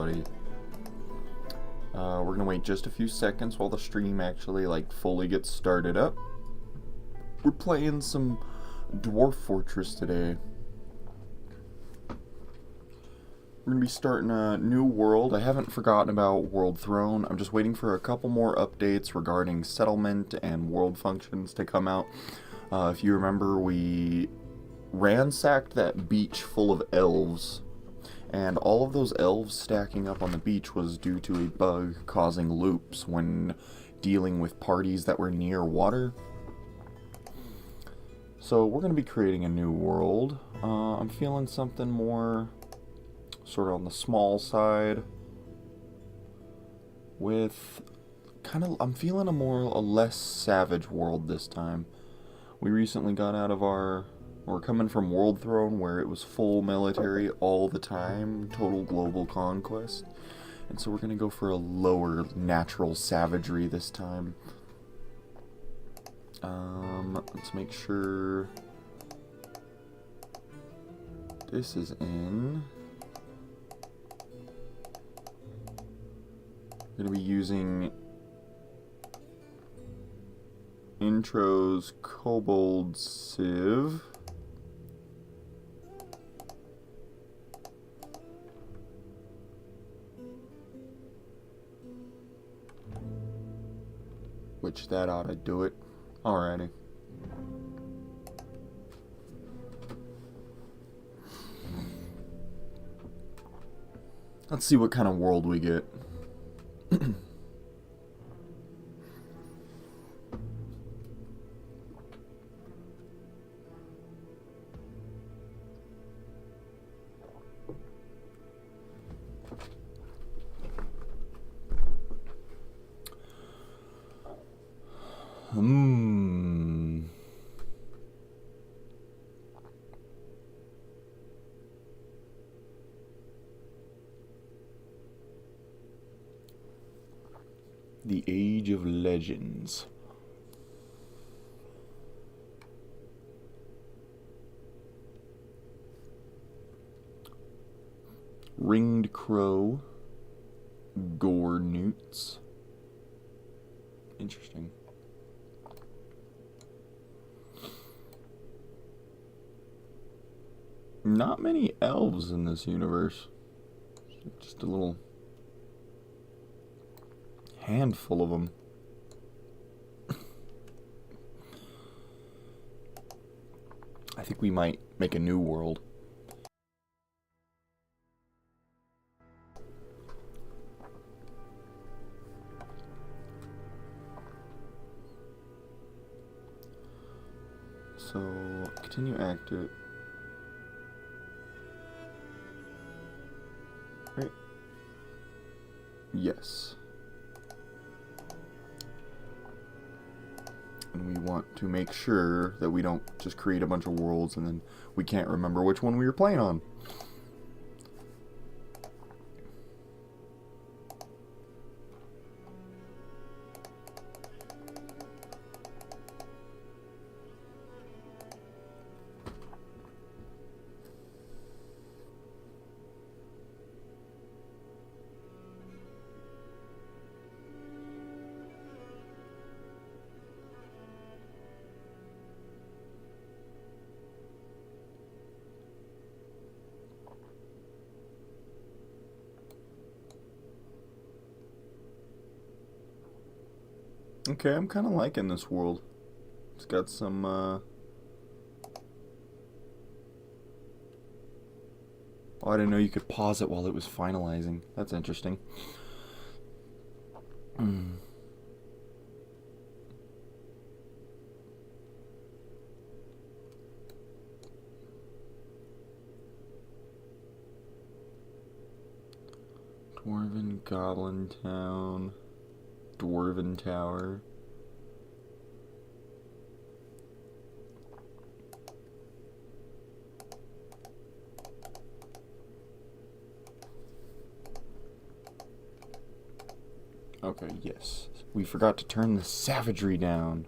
everybody. We're gonna wait just a few seconds while the stream actually fully gets started up. We're playing some Dwarf Fortress today. We're gonna be starting a new world. I haven't forgotten about World Throne. I'm just waiting for a couple more updates regarding settlement and world functions to come out. If you remember, we ransacked that beach full of elves, and all of those elves stacking up on the beach was due to a bug causing loops when dealing with parties that were near water. So we're going to be creating a new world. I'm feeling something more sort of on the small side with I'm feeling a less savage world this time. We recently got out of we're coming from World Throne where it was full military all the time, total global conquest. And so we're going to go for a lower natural savagery this time. Let's make sure this is in. I'm going to be using Intro's Kobold Civ. Which that ought to do it. Alrighty. Let's see what kind of world we get. The Age of Legends. Ringed Crow. Gore Newts. Interesting. Not many elves in this universe. Just a little handful of them. I think we might make a new world. So, continue active. Right. Yes. And we want to make sure that we don't just create a bunch of worlds and then we can't remember which one we were playing on. Okay, I'm kind of liking this world. It's got some, Oh, I didn't know you could pause it while it was finalizing. That's interesting. Dwarven Goblin Town. Dwarven Tower. Okay, yes. We forgot to turn the savagery down.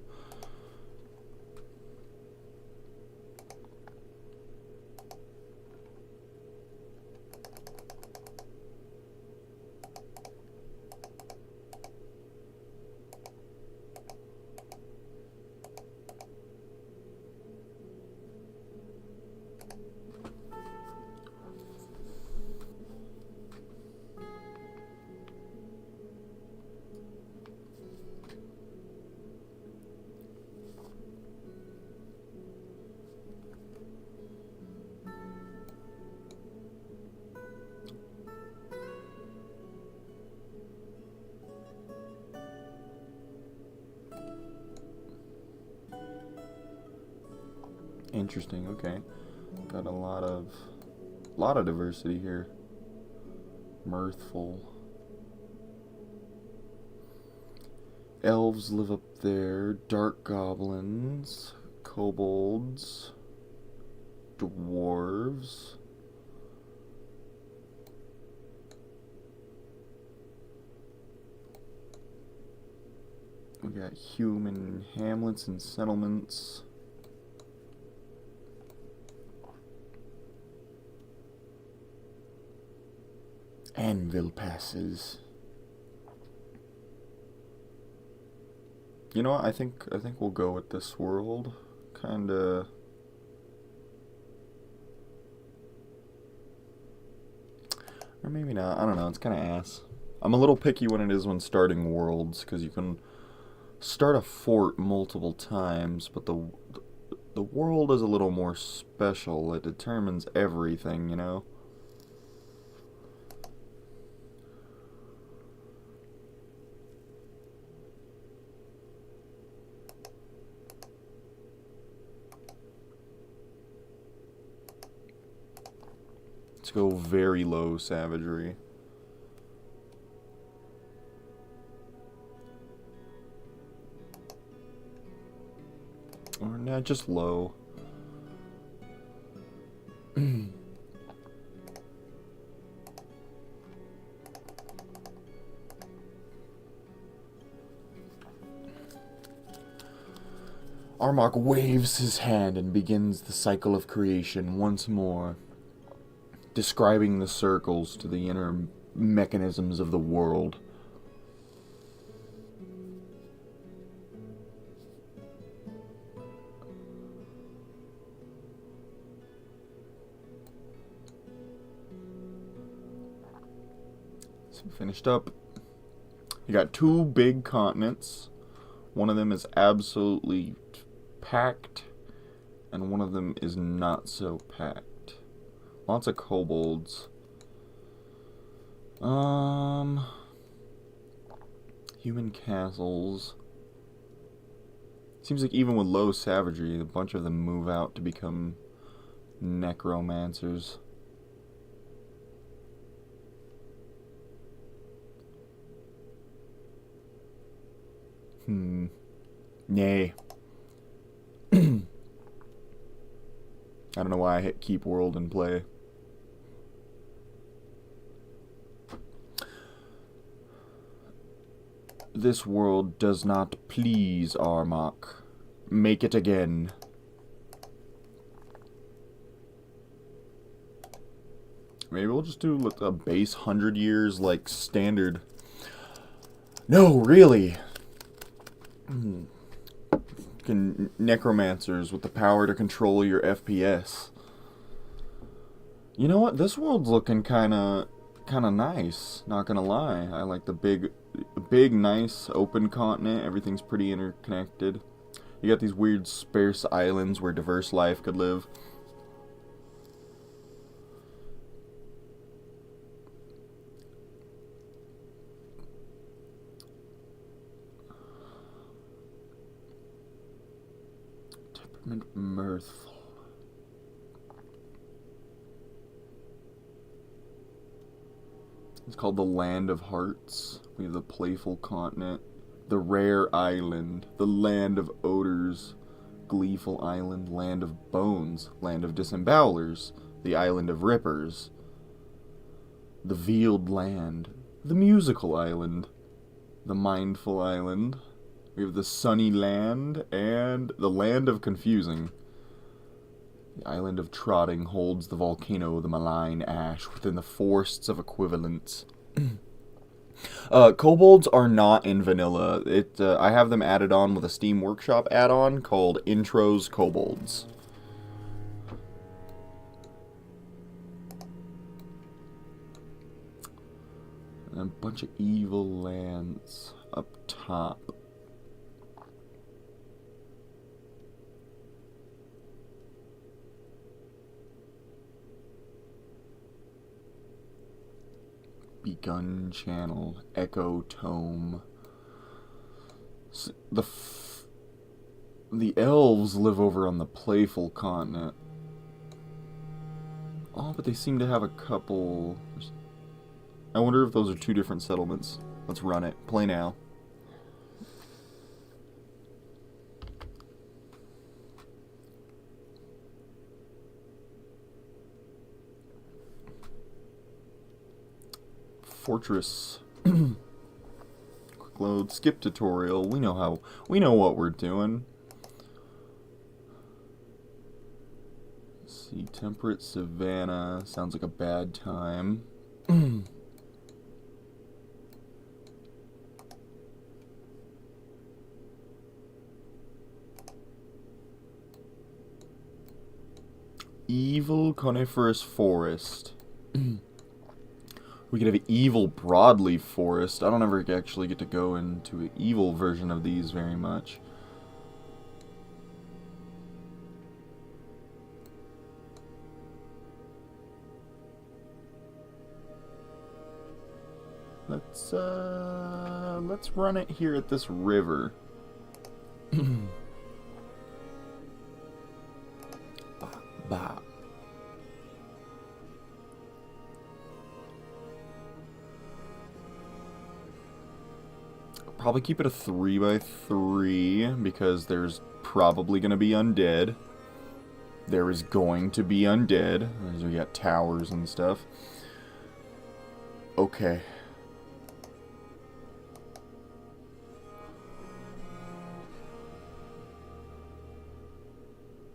Interesting, okay. Got a lot of diversity here. Mirthful. Elves live up there. Dark goblins. Kobolds. Dwarves. We got human hamlets and settlements. Anvil passes. You know what? I think we'll go with this world. Kinda. Or maybe not. I don't know. It's kind of ass. I'm a little picky when it is when starting worlds, because you can start a fort multiple times, but the world is a little more special. It determines everything, you know? Let's go very low savagery. Or not just low. Armok waves his hand and begins the cycle of creation once more, describing the circles to the inner mechanisms of the world. So finished up. You got two big continents. One of them is absolutely packed, and one of them is not so packed. Lots of kobolds. Human castles. Seems like even with low savagery, a bunch of them move out to become necromancers. Nay. I don't know why I hit keep world and play. This world does not please Armok. Make it again. Maybe we'll just do a base 100 years like standard. No, really. Necromancers with the power to control your FPS. You know what? This world's looking kind of nice. Not gonna lie. I like the big, nice, open continent. Everything's pretty interconnected. You got these weird sparse islands where diverse life could live. Temperament mirthful. It's called the Land of Hearts. We have the playful continent, the rare island, the land of odors, gleeful island, land of bones, land of disembowelers, the island of rippers, the veiled land, the musical island, the mindful island. We have the sunny land and the land of confusing. The island of trotting holds the volcano, the malign ash, within the forests of equivalence. Kobolds are not in vanilla. I have them added on with a Steam Workshop add-on called Intros Kobolds. And a bunch of evil lands up top. Begun Channel, Echo Tome. The elves live over on the Playful continent. Oh, but they seem to have a couple... I wonder if those are two different settlements. Let's run it. Play now. Fortress. Quick load. Skip tutorial. We know what we're doing. Let's see, temperate savanna. Sounds like a bad time. Evil coniferous forest. We could have an evil broadleaf forest. I don't ever actually get to go into an evil version of these very much. Let's run it here at this river. Bah. Probably keep it a 3x3 because there's probably going to be undead. There is going to be undead. We got towers and stuff. Okay.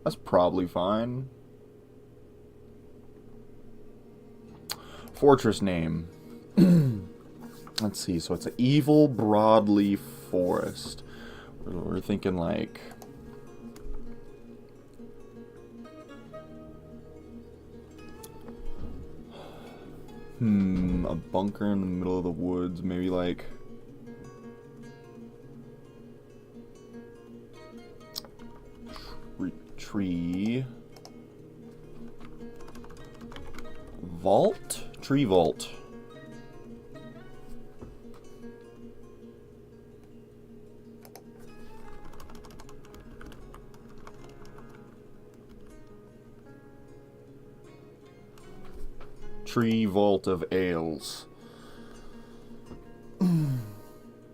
That's probably fine. Fortress name. Let's see, so it's an evil broadleaf forest. We're thinking like... a bunker in the middle of the woods, maybe like... Tree... Vault? Tree vault. Tree vault of ales.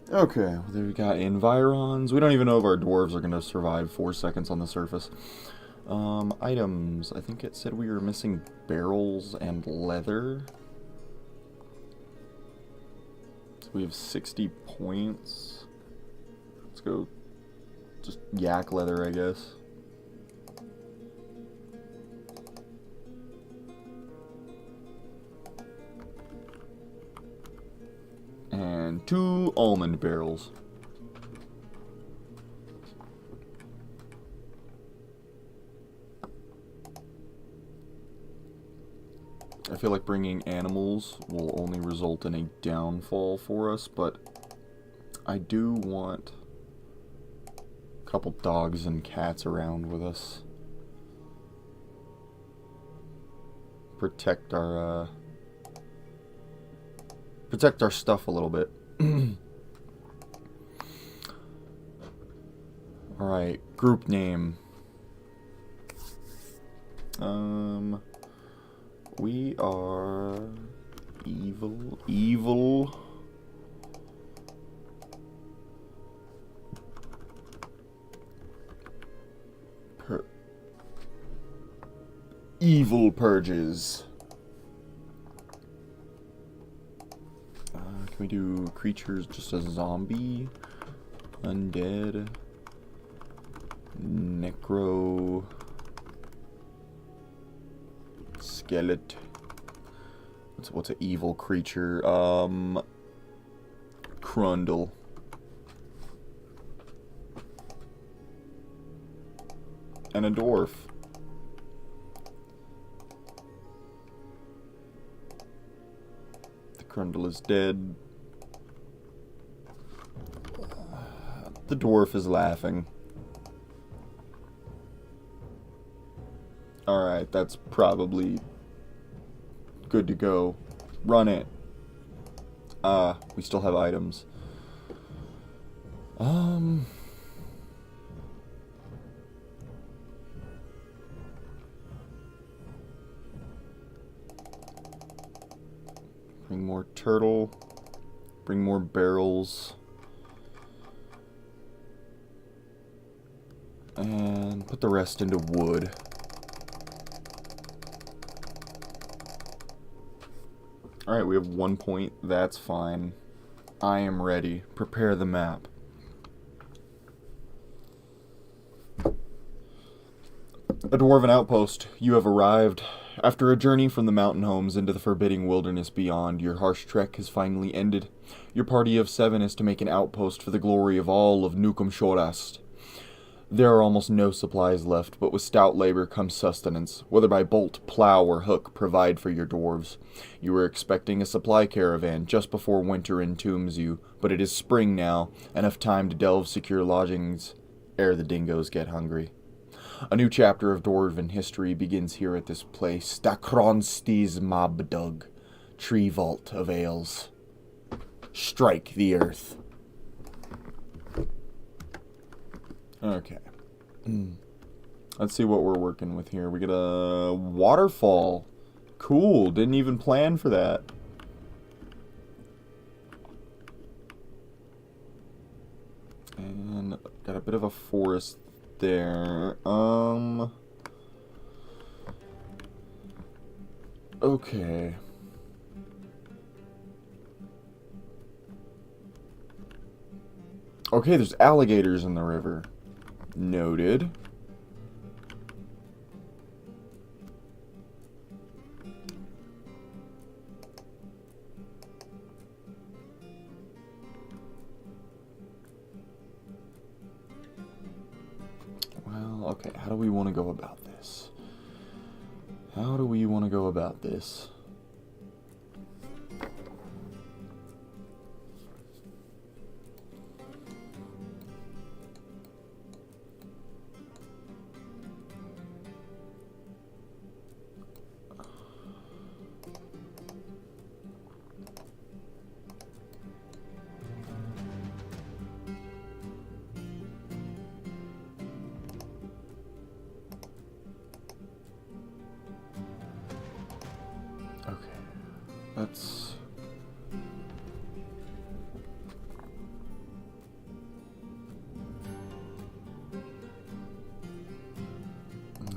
Okay, there we got environs. We don't even know if our dwarves are going to survive 4 seconds on the surface. Items. I think it said we were missing barrels and leather. So we have 60 points. Let's go just yak leather, I guess. And 2 almond barrels. I feel like bringing animals will only result in a downfall for us, but I do want a couple dogs and cats around with us. Protect our stuff a little bit. Alright, group name. We are evil. Evil purges. Can we do creatures just as zombie? Undead. Necro. Skeleton. What's an evil creature? Crundle. And a dwarf. The Crundle is dead. The dwarf is laughing. Alright, that's probably good to go. Run it. We still have items. Bring more turtle. Bring more barrels. And put the rest into wood. Alright, we have 1 point. That's fine. I am ready. Prepare the map. A dwarven outpost. You have arrived. After a journey from the mountain homes into the forbidding wilderness beyond, your harsh trek has finally ended. Your party of 7 is to make an outpost for the glory of all of Nukum Shorast. There are almost no supplies left, but with stout labor comes sustenance. Whether by bolt, plow, or hook, provide for your dwarves. You were expecting a supply caravan just before winter entombs you, but it is spring now, enough time to delve secure lodgings ere the dingoes get hungry. A new chapter of dwarven history begins here at this place, Dakronsti's Mabdug, tree vault of ales. Strike the earth. Okay. Let's see what we're working with here. We get a waterfall. Cool. Didn't even plan for that. And got a bit of a forest there. Okay. Okay, there's alligators in the river. Noted. Well, okay, how do we want to go about this? How do we want to go about this?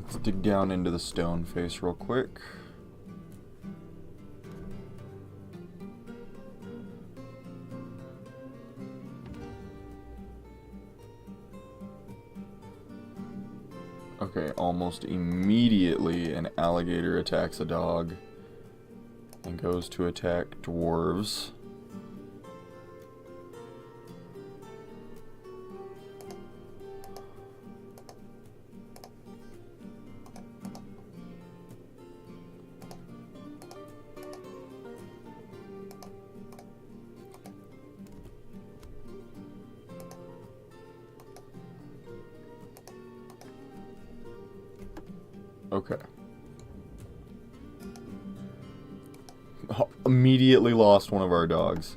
Let's dig down into the stone face real quick. Okay, almost immediately an alligator attacks a dog. And goes to attack dwarves. Okay. Immediately lost one of our dogs.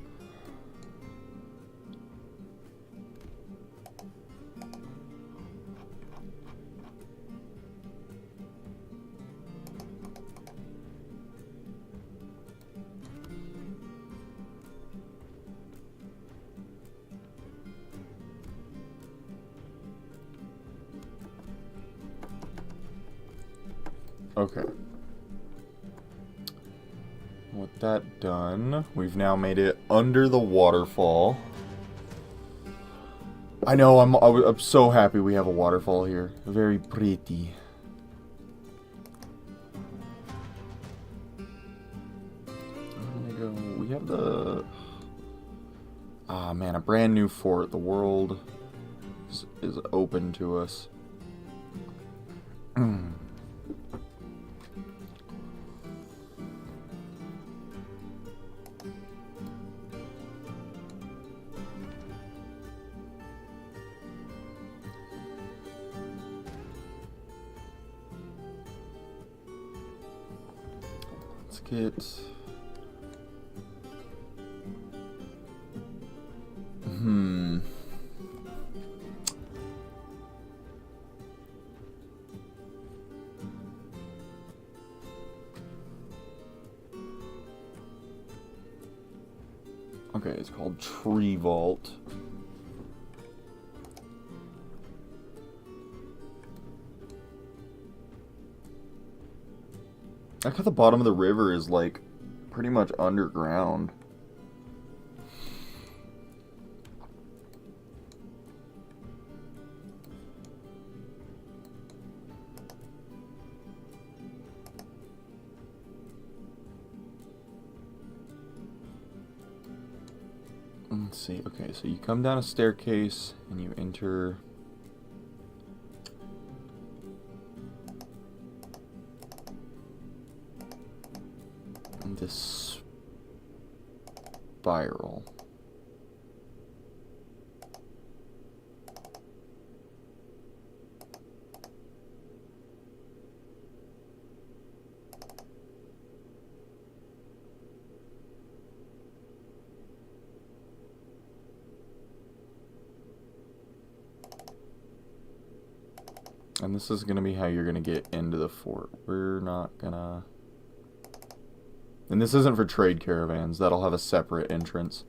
Okay. With that done, we've now made it under the waterfall. I know, I'm so happy we have a waterfall here. Very pretty. I'm gonna go, we have the... Ah, man, a brand new fort. The world is open to us. Let's get... Okay, it's called Tree Vault. I like how the bottom of the river is like pretty much underground. Let's see. Okay, so you come down a staircase and you enter this spiral. And this is going to be how you're going to get into the fort. We're not going to... And this isn't for trade caravans. That'll have a separate entrance.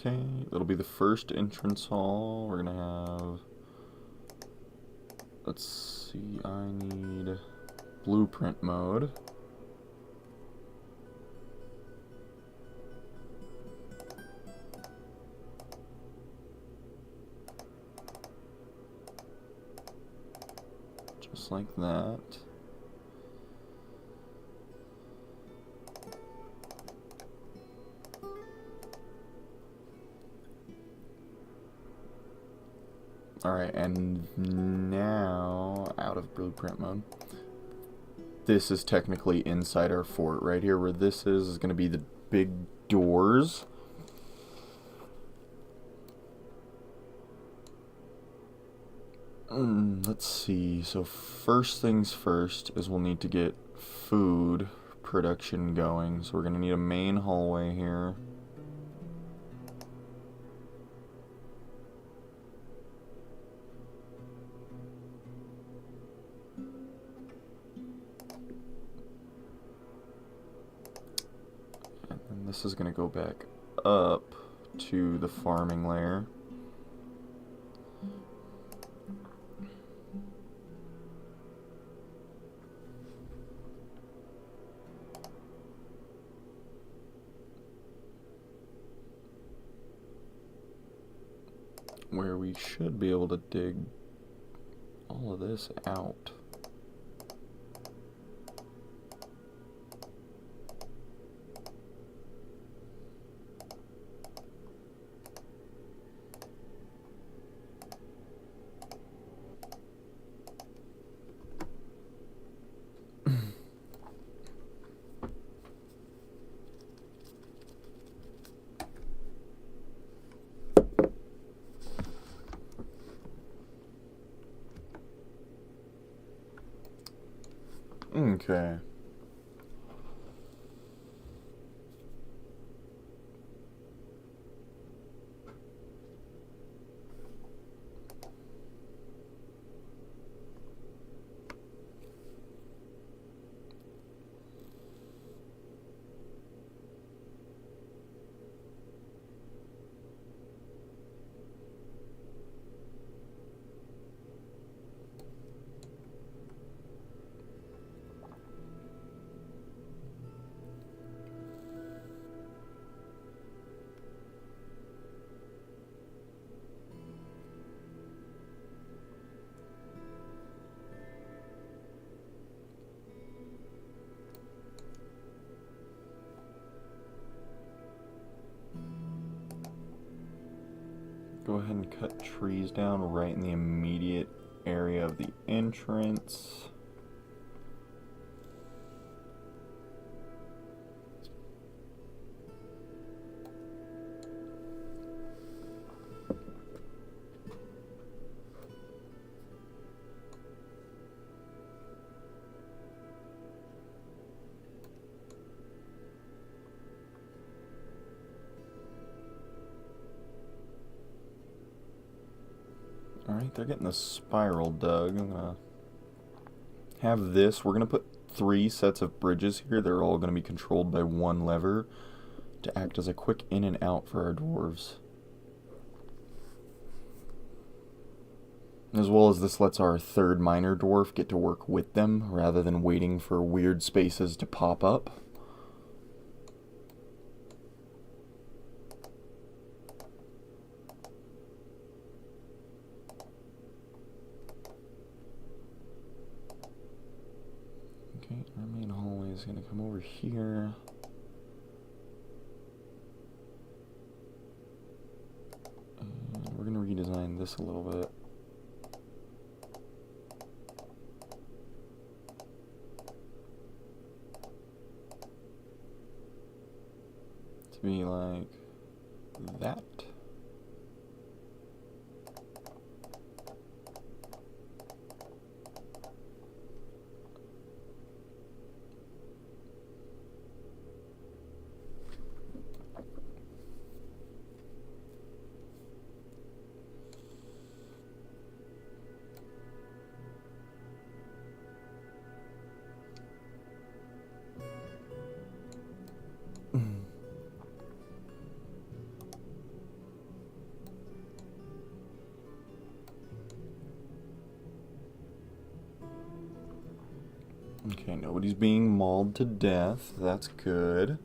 Okay, that'll be the first entrance hall. We're gonna have... Let's see, I need blueprint mode. Just like that. Alright, and now, out of blueprint mode, this is technically inside our fort. Right here where this is going to be the big doors. Let's see, so first things first is we'll need to get food production going. So we're going to need a main hallway here. And this is going to go back up to the farming layer. Where we should be able to dig all of this out. Okay. Go ahead and cut trees down right in the immediate area of the entrance. Alright, they're getting the spiral dug. I'm gonna have this. We're gonna put 3 sets of bridges here. They're all gonna be controlled by 1 lever to act as a quick in and out for our dwarves. As well as this lets our 3rd miner dwarf get to work with them rather than waiting for weird spaces to pop up. Okay, our main hallway is going to come over here. And we're going to redesign this a little bit. To be like that. Okay, nobody's being mauled to death. That's good.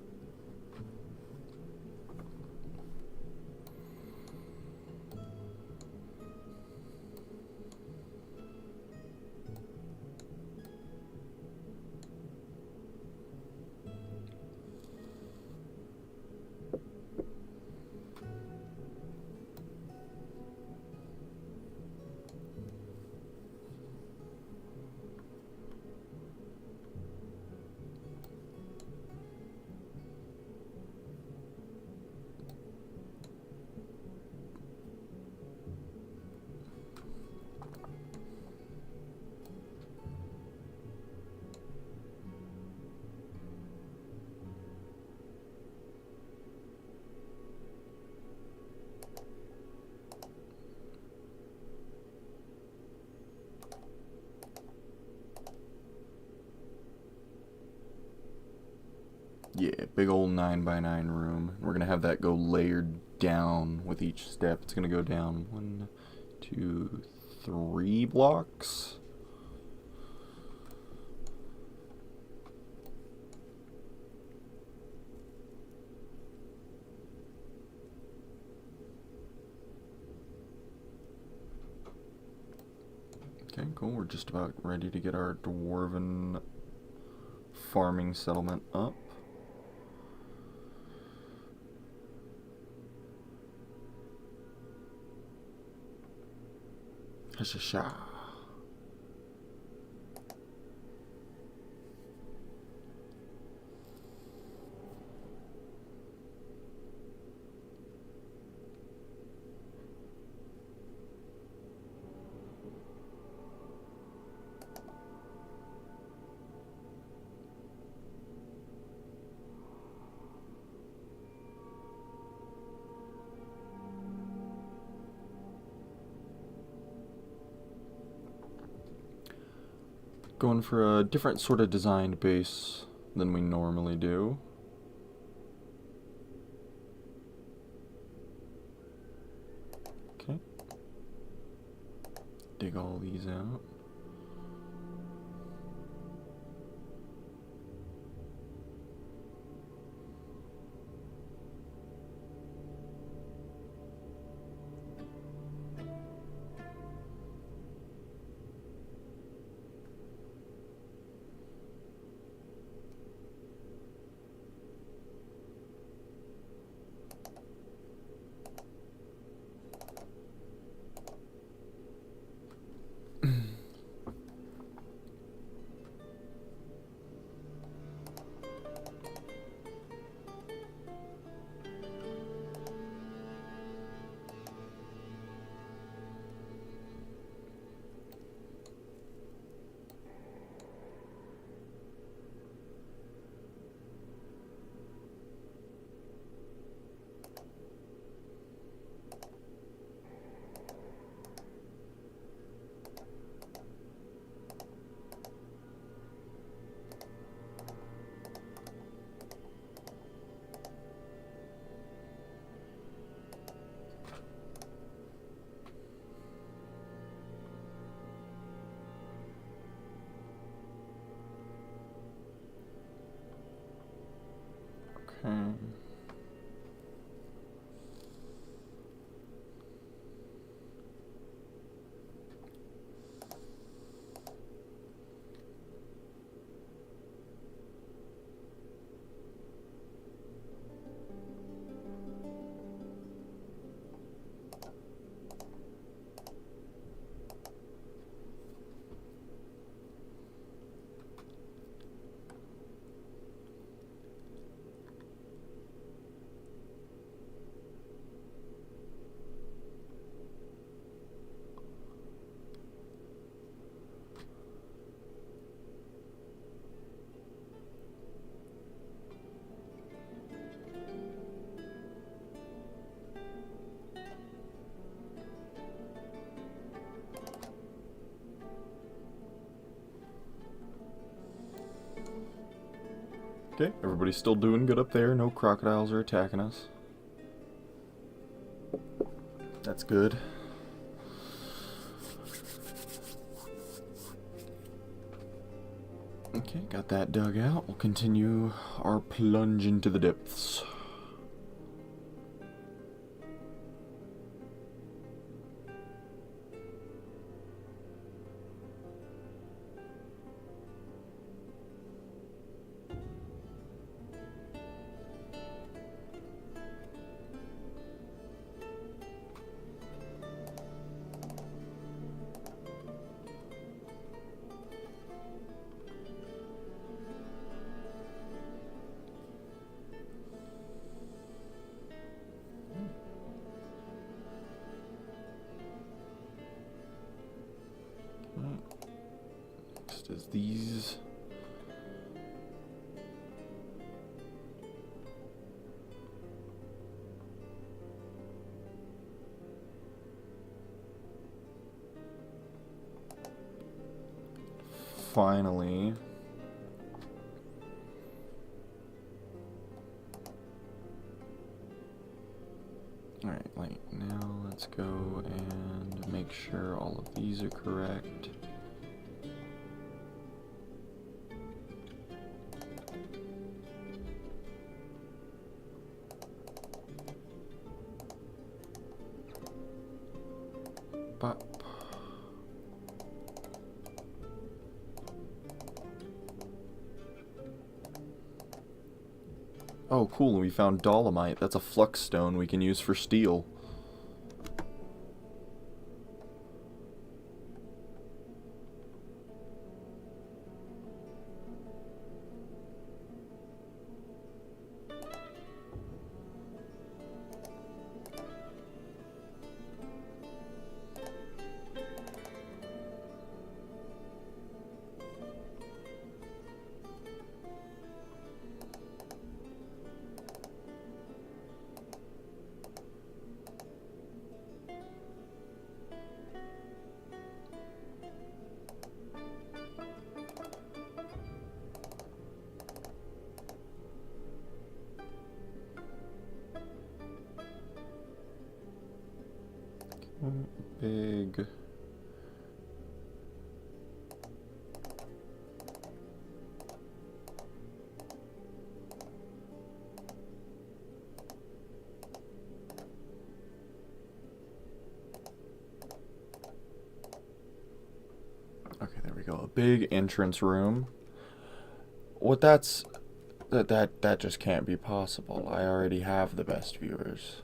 Yeah, big old 9x9 room. We're gonna have that go layered down with each step. It's gonna go down 1, 2, 3 blocks. Okay, cool. We're just about ready to get our dwarven farming settlement up. Hasha. Going for a different sort of designed base than we normally do. Okay. Dig all these out. Okay. Okay, everybody's still doing good up there. No crocodiles are attacking us. That's good. Okay, got that dug out. We'll continue our plunge into the depths. Next is these. Finally. Alright, like now let's go and make sure all of these are correct. Bop. Oh, cool, we found dolomite. That's a flux stone we can use for steel. Big. Okay, there we go. A big entrance room. What that just can't be possible. I already have the best viewers.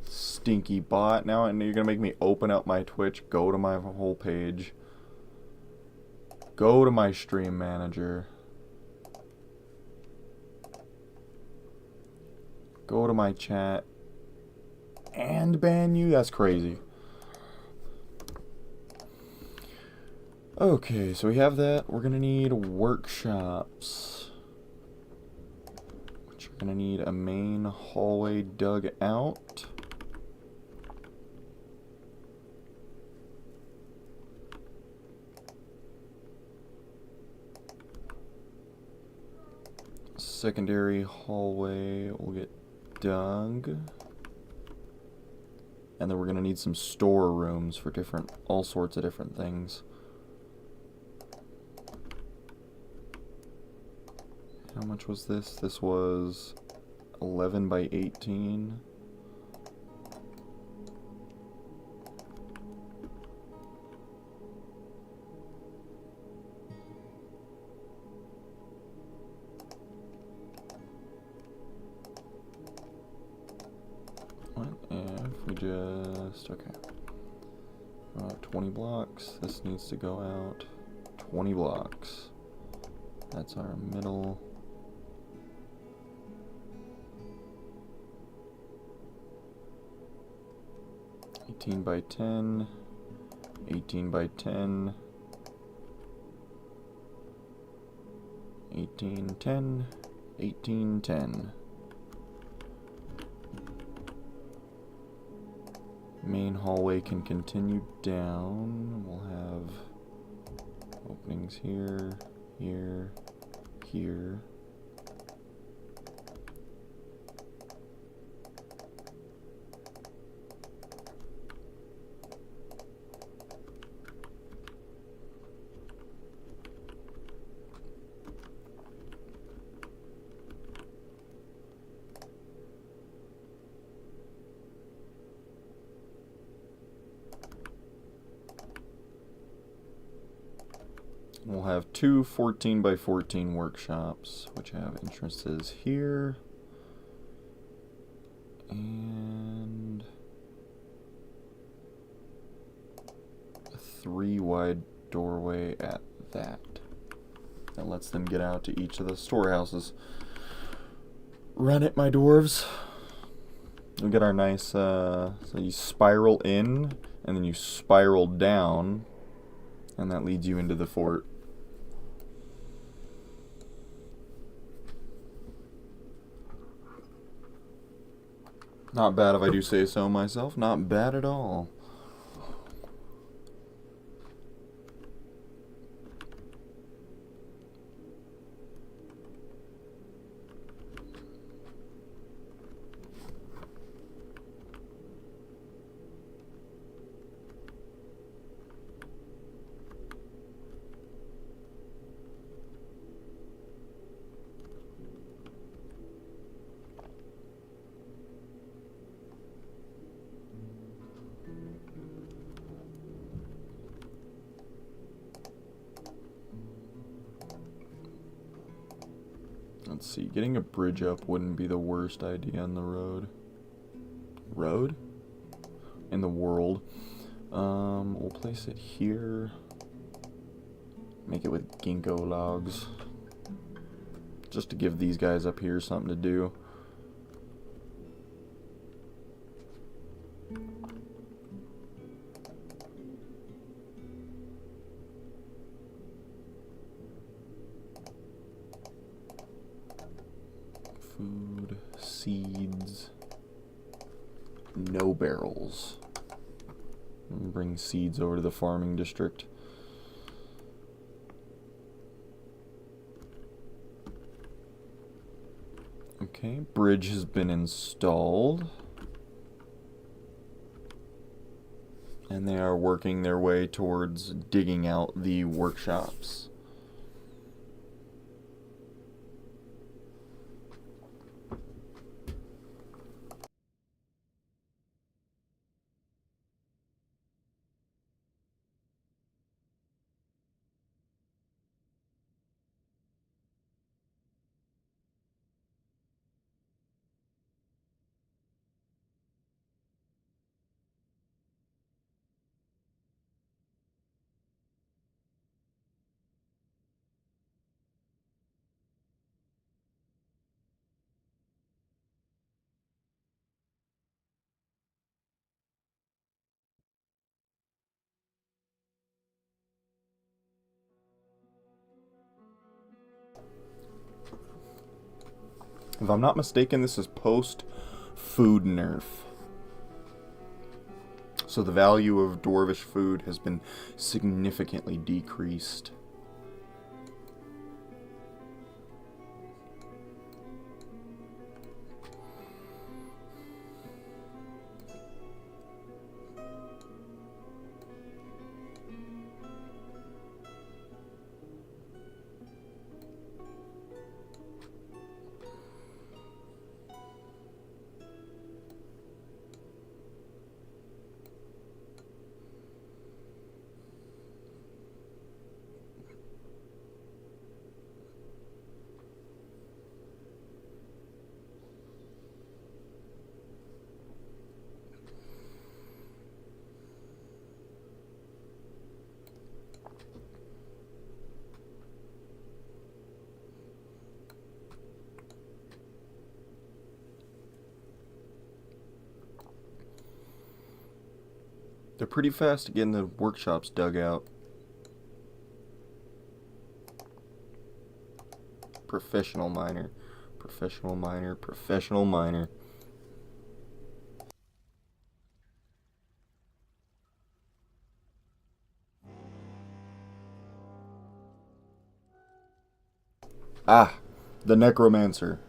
Stinky bot. Now you're gonna make me open up my Twitch, go to my whole page, go to my stream manager, go to my chat, and ban you? That's crazy. Okay, so we have that. We're gonna need workshops, which are gonna need a main hallway dug out. Secondary hallway will get dug. And then we're gonna need some storerooms for all sorts of different things. How much was this? This was 11 by 18. What if we just, okay. 20 blocks. This needs to go out 20 blocks. That's our middle. $18 by 10, 18 by 10, 18, 10, 18, 10. Main hallway can continue down. We'll have openings here, here, here. We'll have two 14 by 14 workshops, which have entrances here and a 3 wide doorway at that. That lets them get out to each of the storehouses. Run it, my dwarves. We get our nice, so you spiral in and then you spiral down, and that leads you into the fort. Not bad if I do say so myself. Not bad at all. Let's see, getting a bridge up wouldn't be the worst idea on the road. Road? In the world. We'll place it here. Make it with ginkgo logs. Just to give these guys up here something to do. Food, seeds, no barrels. Bring seeds over to the farming district. Okay, bridge has been installed. And they are working their way towards digging out the workshops. If I'm not mistaken, this is post-food nerf. So the value of dwarvish food has been significantly decreased. They're pretty fast to get in the workshops dug out. Professional miner. Professional miner. Professional miner. Ah, the necromancer.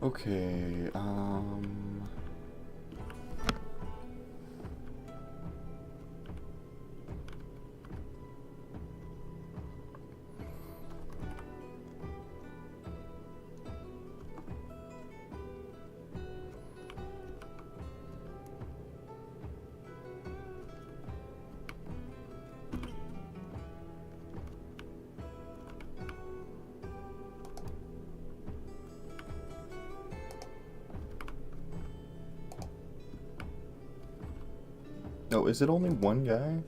Okay, oh, is it only one guy?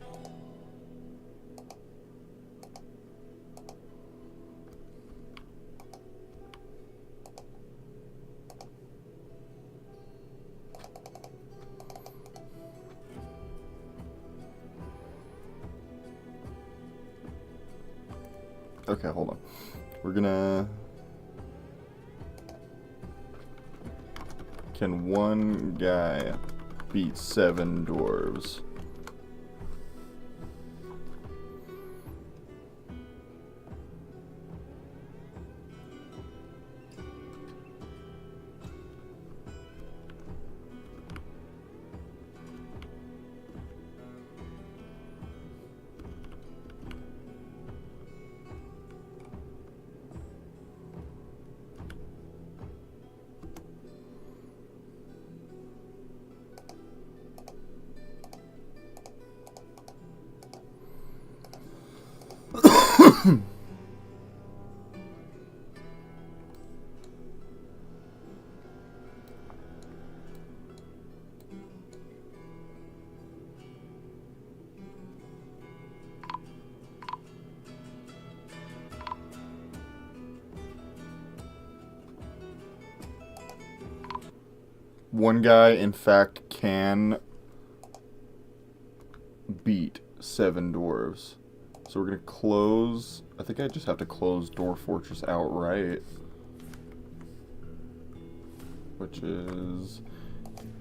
Okay, hold on. We're gonna... Can one guy beat 7 dwarves? One guy, in fact, can beat 7 dwarves. So we're going to close... I think I just have to close Dwarf Fortress outright. Which is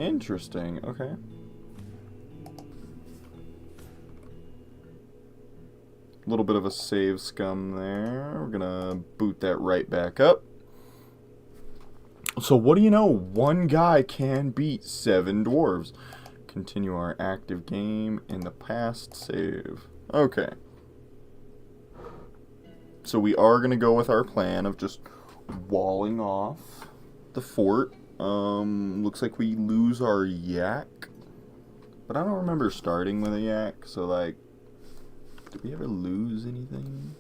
interesting. Okay. A little bit of a save scum there. We're going to boot that right back up. So what do you know? One guy can beat 7 dwarves. Continue our active game in the past save. Okay. So we are going to go with our plan of just walling off the fort. Looks like we lose our yak. But I don't remember starting with a yak. So, like, did we ever lose anything?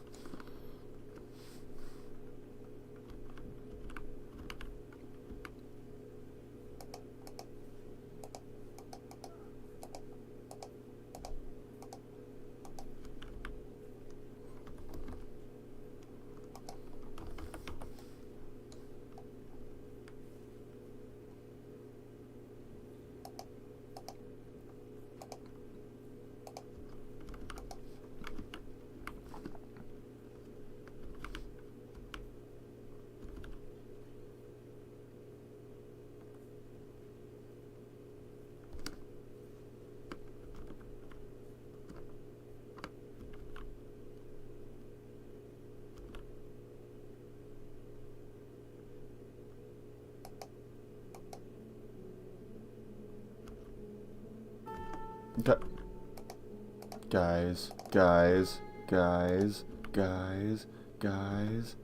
Okay. Guys, guys, guys, guys, guys.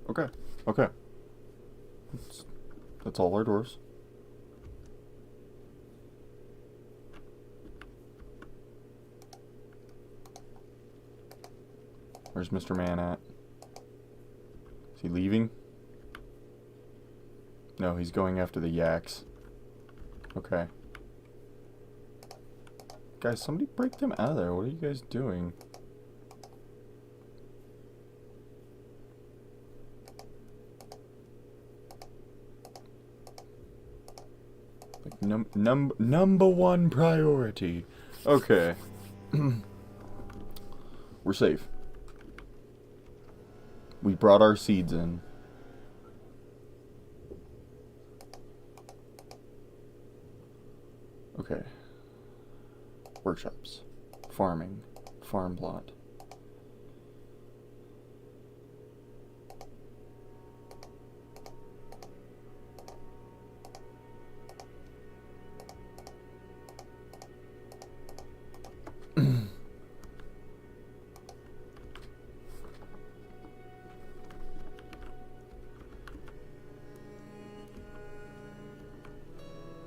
Okay, okay. That's all our dwarves. Where's Mr. Man at? Is he leaving? No, he's going after the yaks. Okay. Guys, somebody break them out of there. What are you guys doing? Like number one priority. Okay. We're safe. We brought our seeds in. Okay. Workshops. Farming. Farm plot.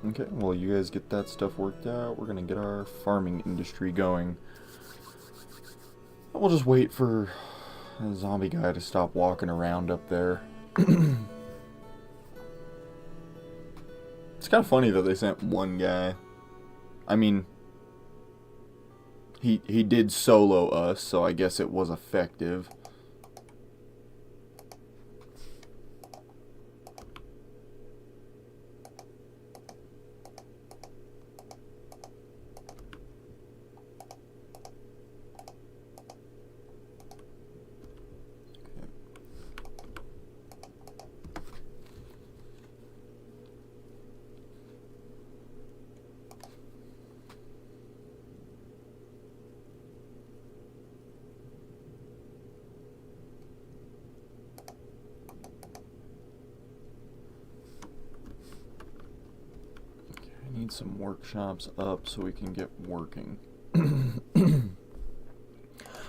Okay, well, you guys get that stuff worked out. We're gonna get our farming industry going. We'll just wait for the zombie guy to stop walking around up there. It's kind of funny that they sent one guy. I mean, he did solo us, so I guess it was effective. Need some workshops up so we can get working.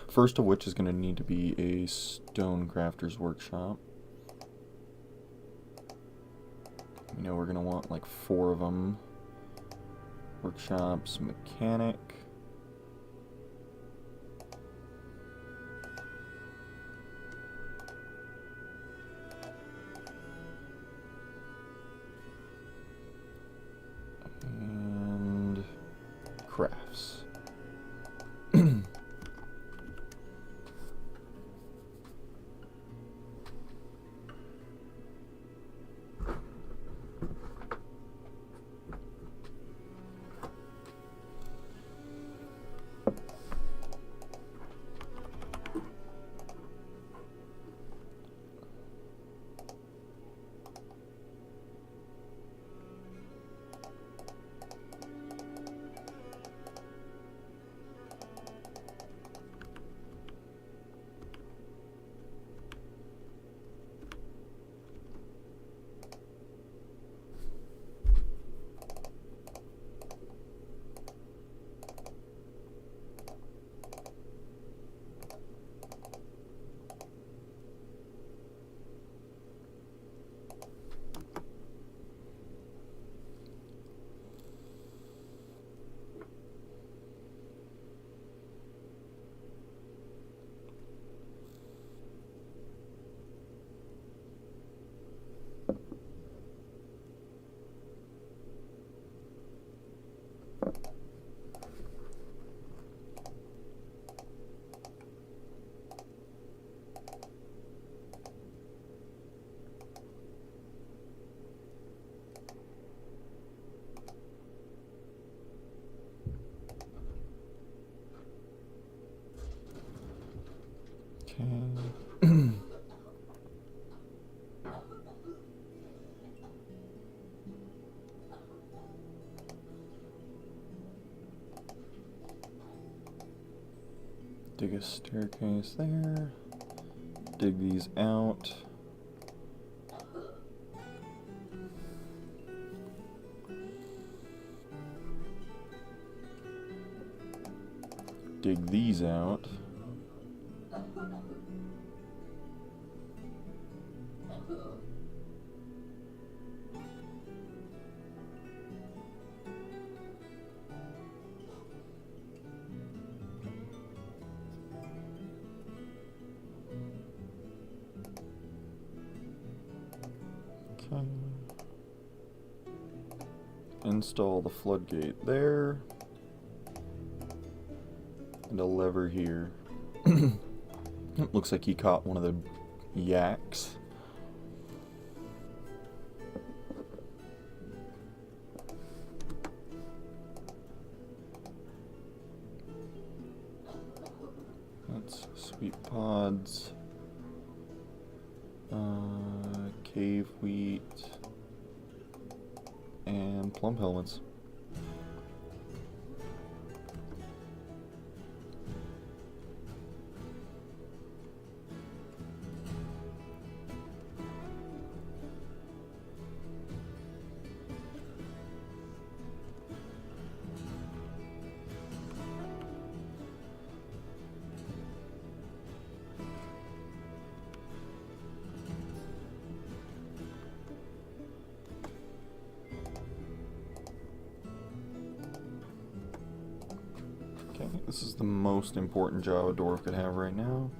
First of which is going to need to be a stonecrafter's workshop. You know, we're going to want like 4 of them. Workshops, mechanic. And crafts. Dig a staircase there. Dig these out. Dig these out. Okay. Install the floodgate there. And a lever here. It looks like he caught one of the yaks. That's sweet pods. Cave wheat. And plum helmets. Okay, this is the most important job a dwarf could have right now.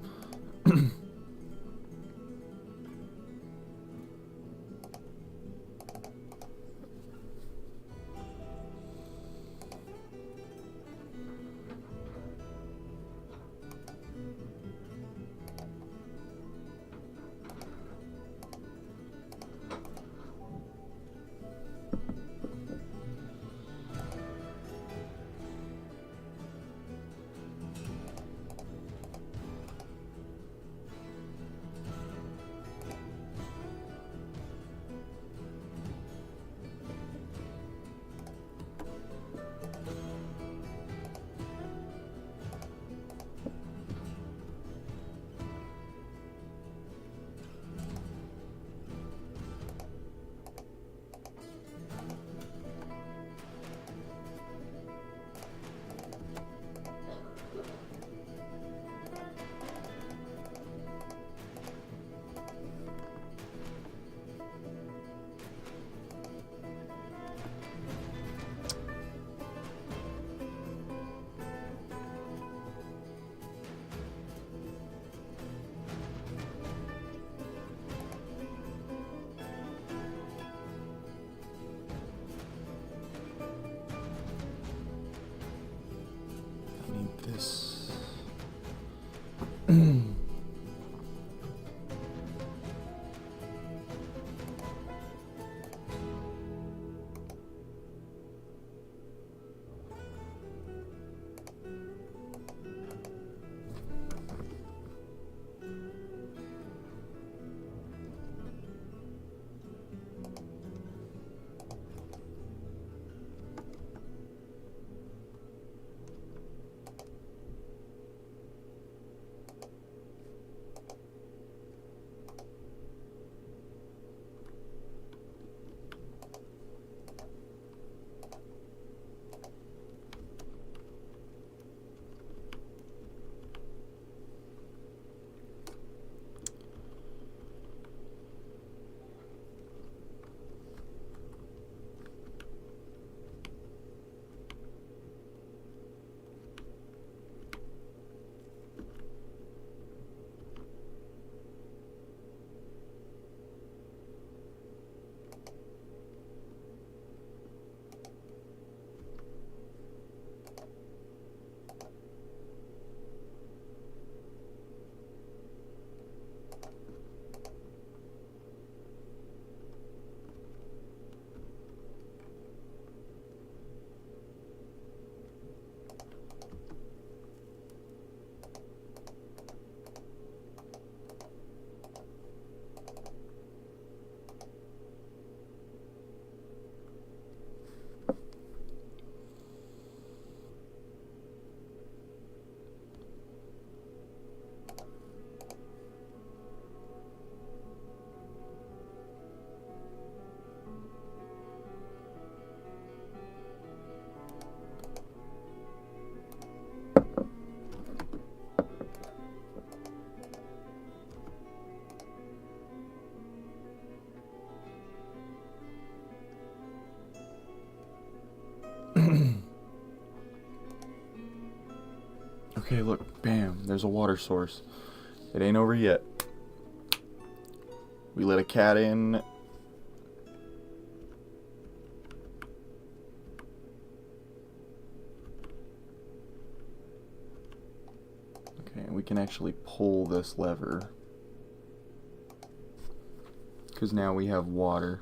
This. Okay, look, bam, there's a water source. It ain't over yet. We let a cat in. Okay, and we can actually pull this lever. Because now we have water.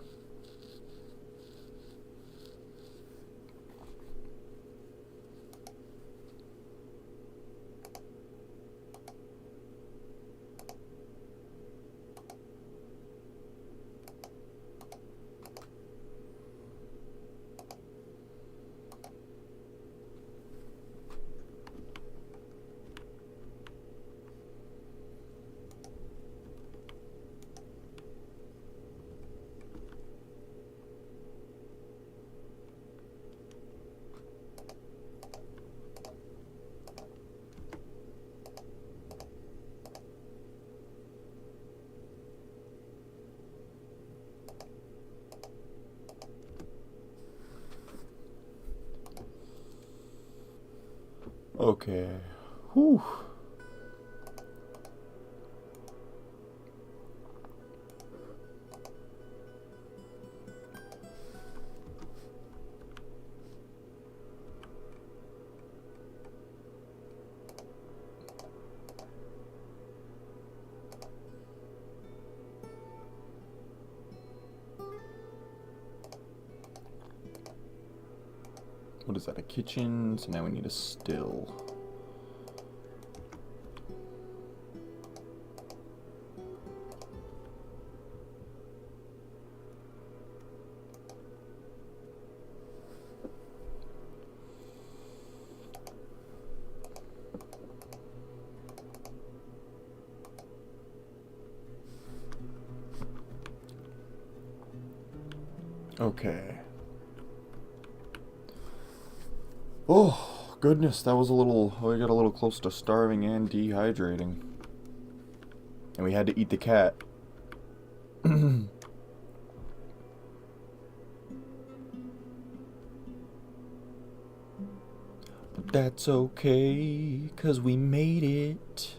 Okay. Whew. What is that, a kitchen? So now we need a still. Okay. Oh, goodness, that was we got a little close to starving and dehydrating. And we had to eat the cat. But that's okay, 'cause we made it.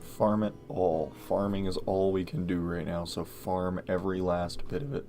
Farm it all. Farming is all we can do right now, so farm every last bit of it.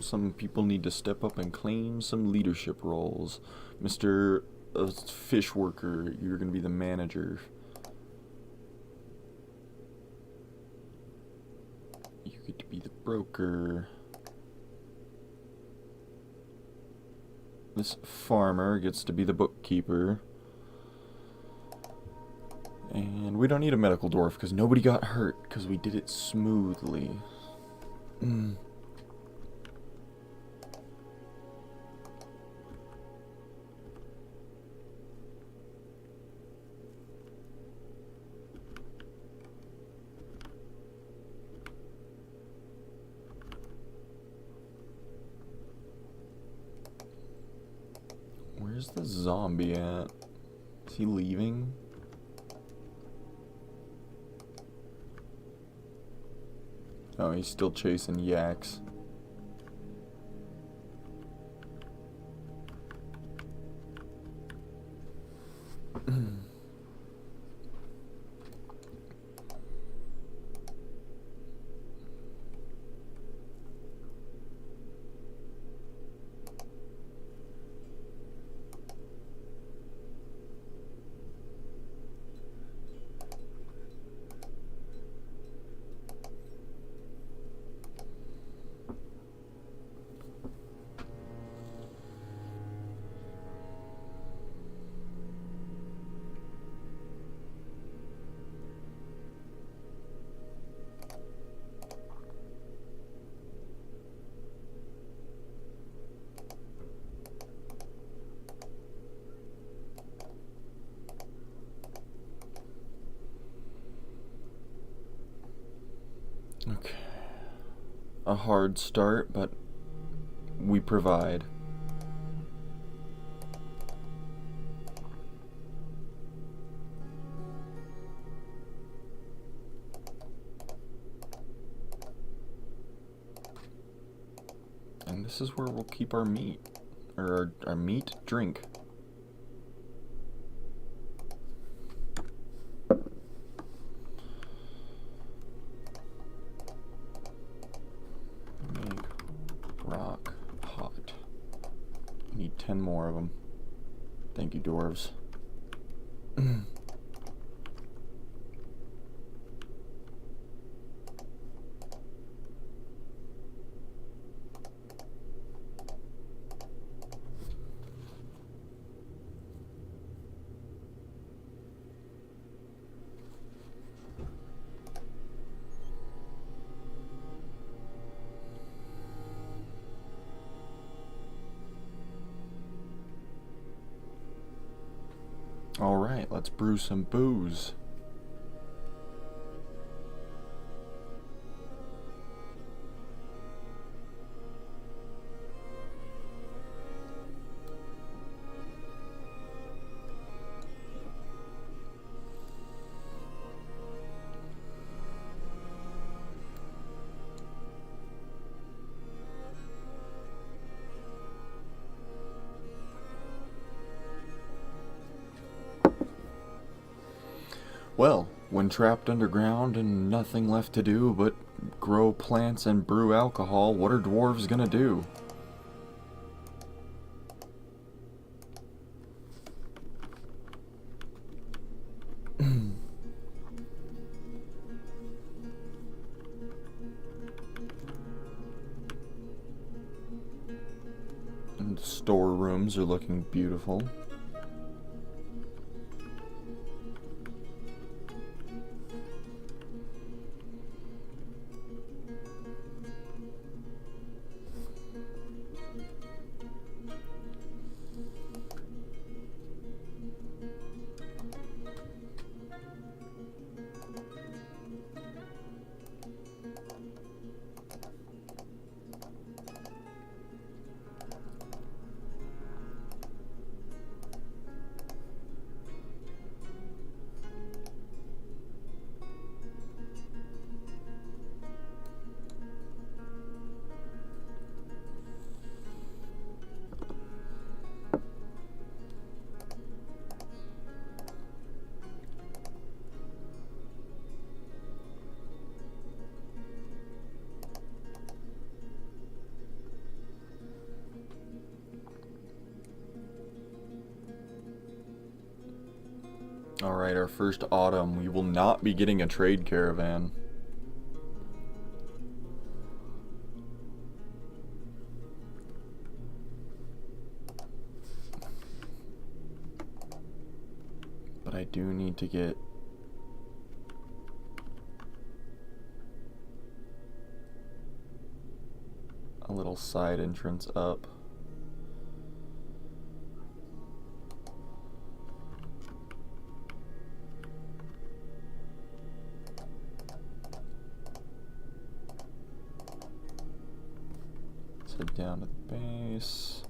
some people need to step up and claim some leadership roles. Mr. Fish Worker, you're going to be the manager. You get to be the broker. This farmer gets to be the bookkeeper. And we don't need a medical dwarf because nobody got hurt because we did it smoothly. Where's the zombie at? Is he leaving? Oh, he's still chasing yaks. Okay. A hard start, but we provide. And this is where we'll keep our meat, or our meat drink. Rock hot. Need 10 more of them. Thank you, dwarves. Alright, let's brew some booze. Well, when trapped underground and nothing left to do but grow plants and brew alcohol, what are dwarves gonna do? And the storerooms are looking beautiful. Alright, our first autumn. We will not be getting a trade caravan. But I do need to get a little side entrance up. Let's head down to the base.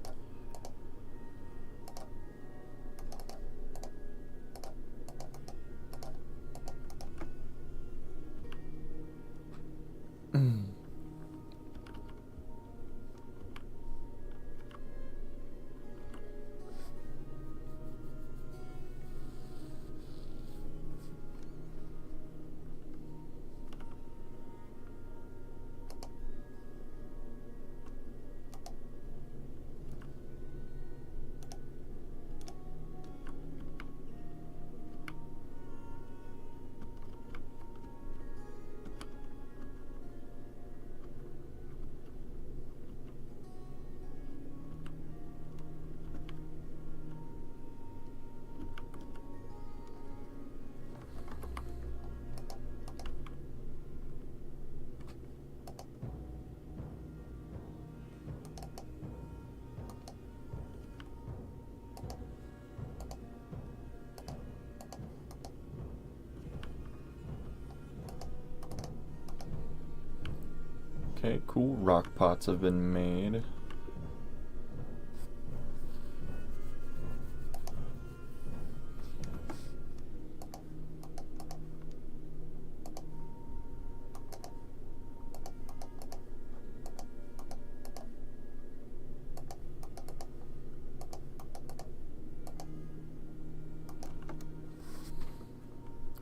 Okay, cool. Rock pots have been made.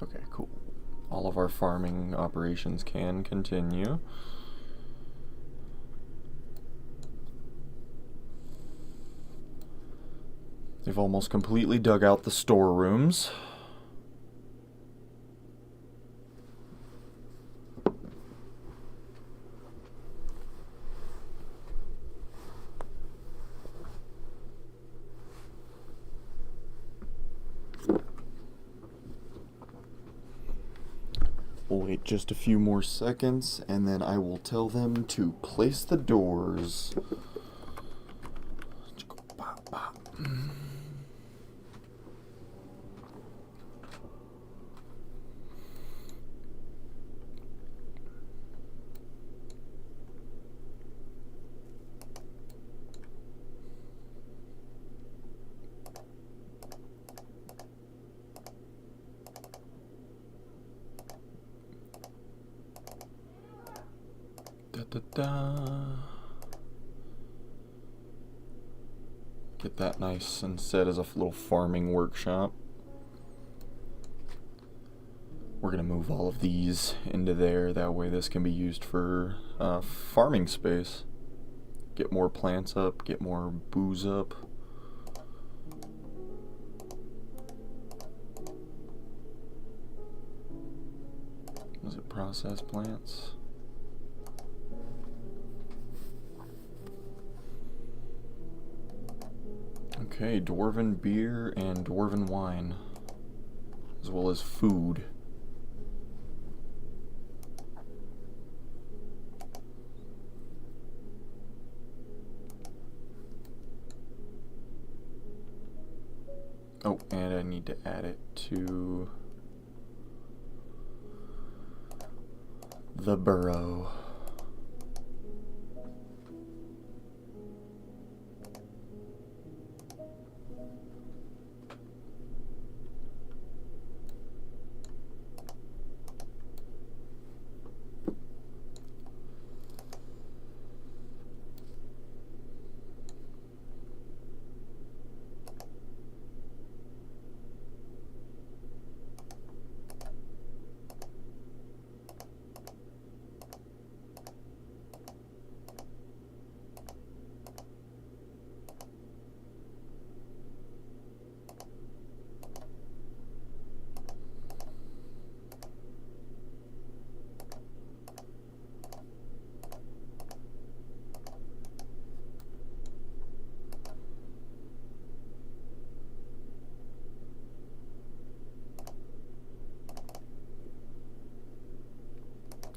Okay, cool. All of our farming operations can continue. They've almost completely dug out the storerooms. We'll wait just a few more seconds, and then I will tell them to place the doors. Get that nice and set as a little farming workshop. We're gonna move all of these into there, that way this can be used for farming space. Get more plants up, get more booze up. Is it processed plants? Okay, dwarven beer and dwarven wine, as well as food. Oh, and I need to add it to the burrow.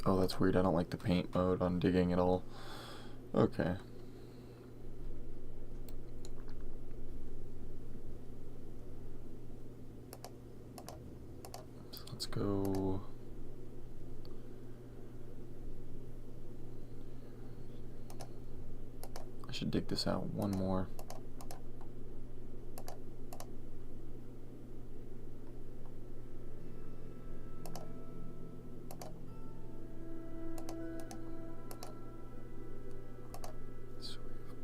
Oh, that's weird. I don't like the paint mode on digging at all. Okay. So let's go... I should dig this out one more.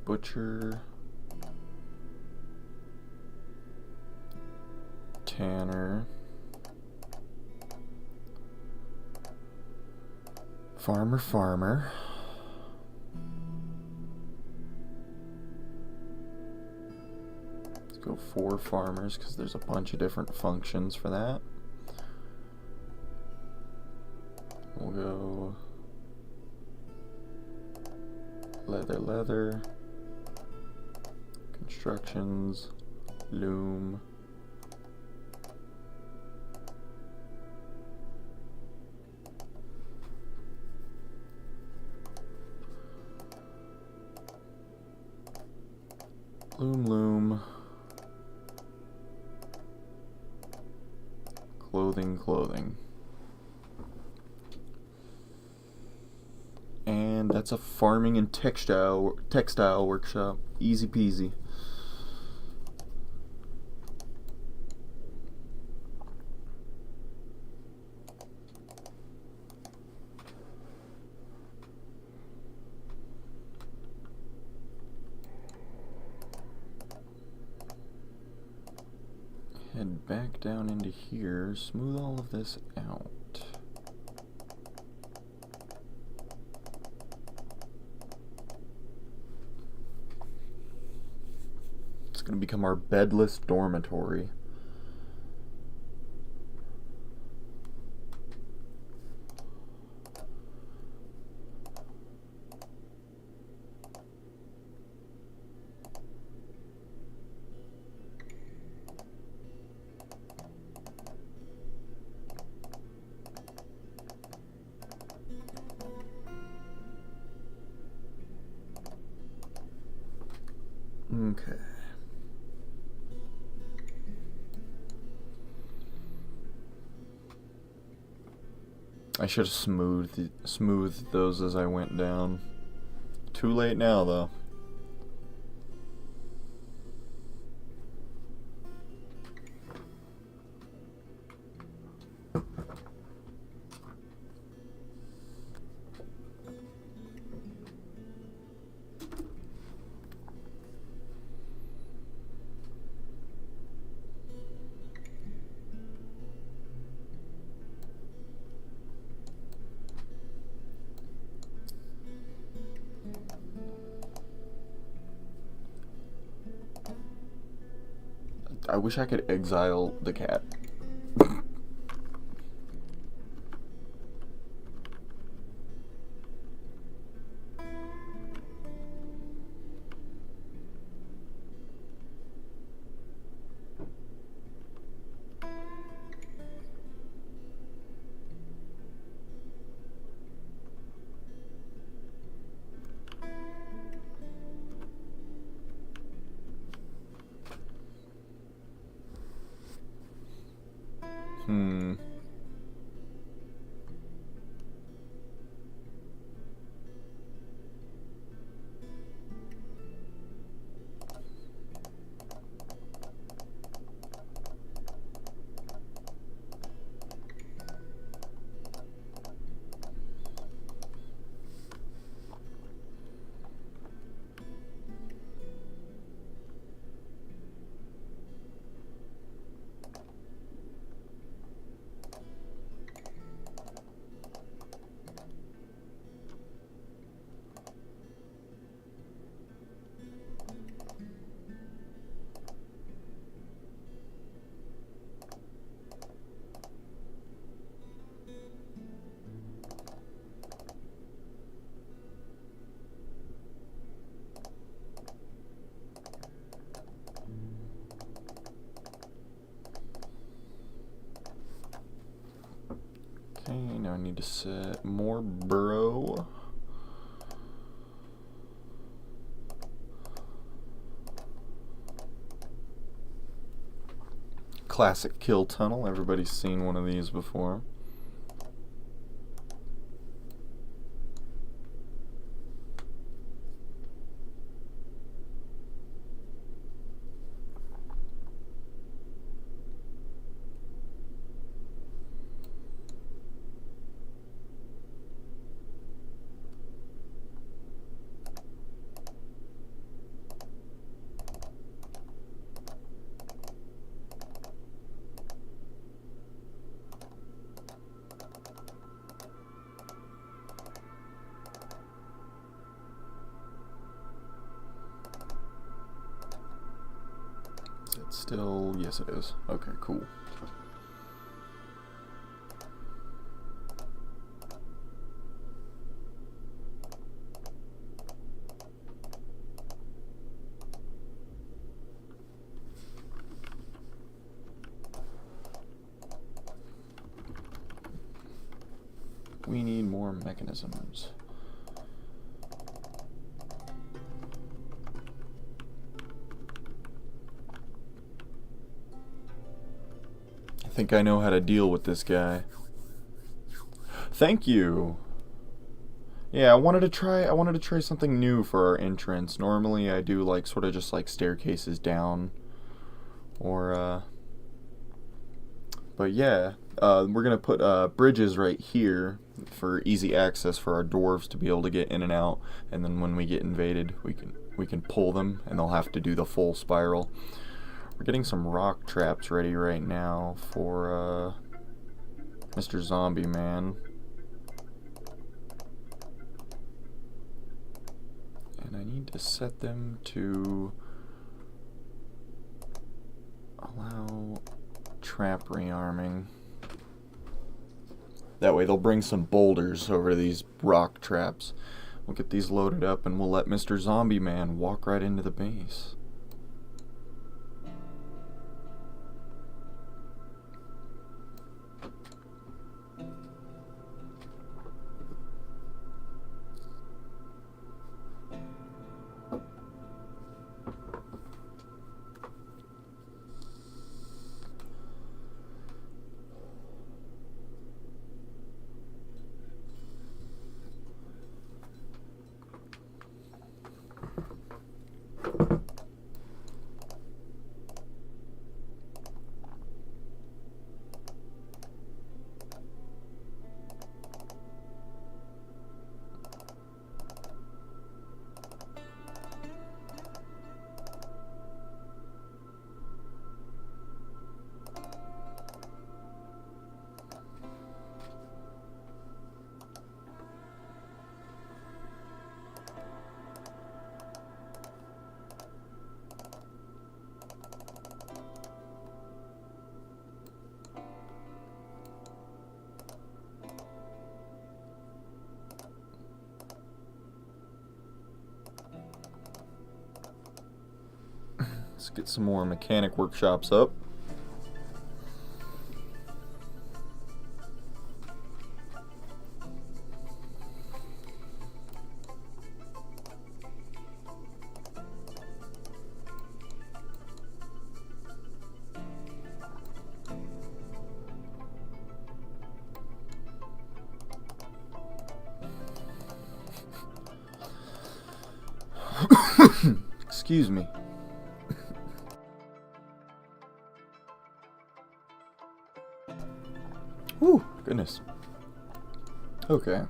Butcher, Tanner, Farmer. Let's go 4 farmers because there's a bunch of different functions for that. We'll go leather. Constructions, loom, loom, clothing. And that's a farming and textile workshop. Easy peasy. Head back down into here, smooth all of this out. It's going to become our bedless dormitory. Okay. I should have smoothed those as I went down. Too late now, though. I wish I could exile the cat. I need to set more burrow. Classic kill tunnel. Everybody's seen one of these before. Still, yes it is. Okay, cool. We need more mechanisms. I think I know how to deal with this guy. Thank you. Yeah, I wanted to try something new for our entrance. Normally I do like sort of just like staircases down or but yeah, we're gonna put bridges right here for easy access for our dwarves to be able to get in and out, and then when we get invaded we can pull them and they'll have to do the full spiral. We're getting some rock traps ready right now for Mr. Zombie Man. And I need to set them to allow trap rearming. That way they'll bring some boulders over these rock traps. We'll get these loaded up and we'll let Mr. Zombie Man walk right into the base. Let's get some more mechanic workshops up. Excuse me. Whew, goodness. Okay.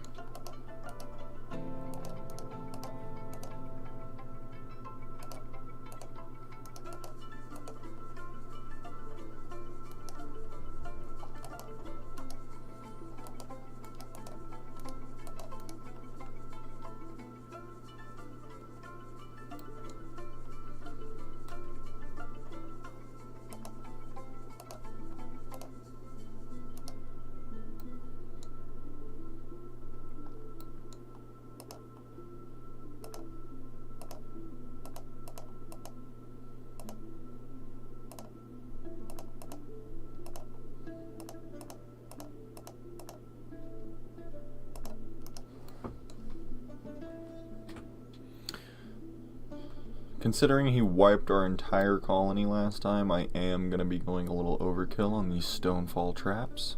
Considering he wiped our entire colony last time, I am going to be going a little overkill on these stonefall traps.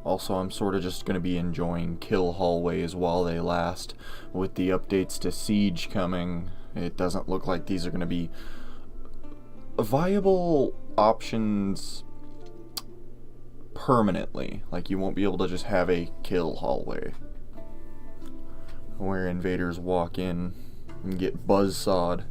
Also, I'm sort of just going to be enjoying kill hallways while they last. With the updates to Siege coming, it doesn't look like these are going to be viable options permanently. Like, you won't be able to just have a kill hallway where invaders walk in and get buzzsawed.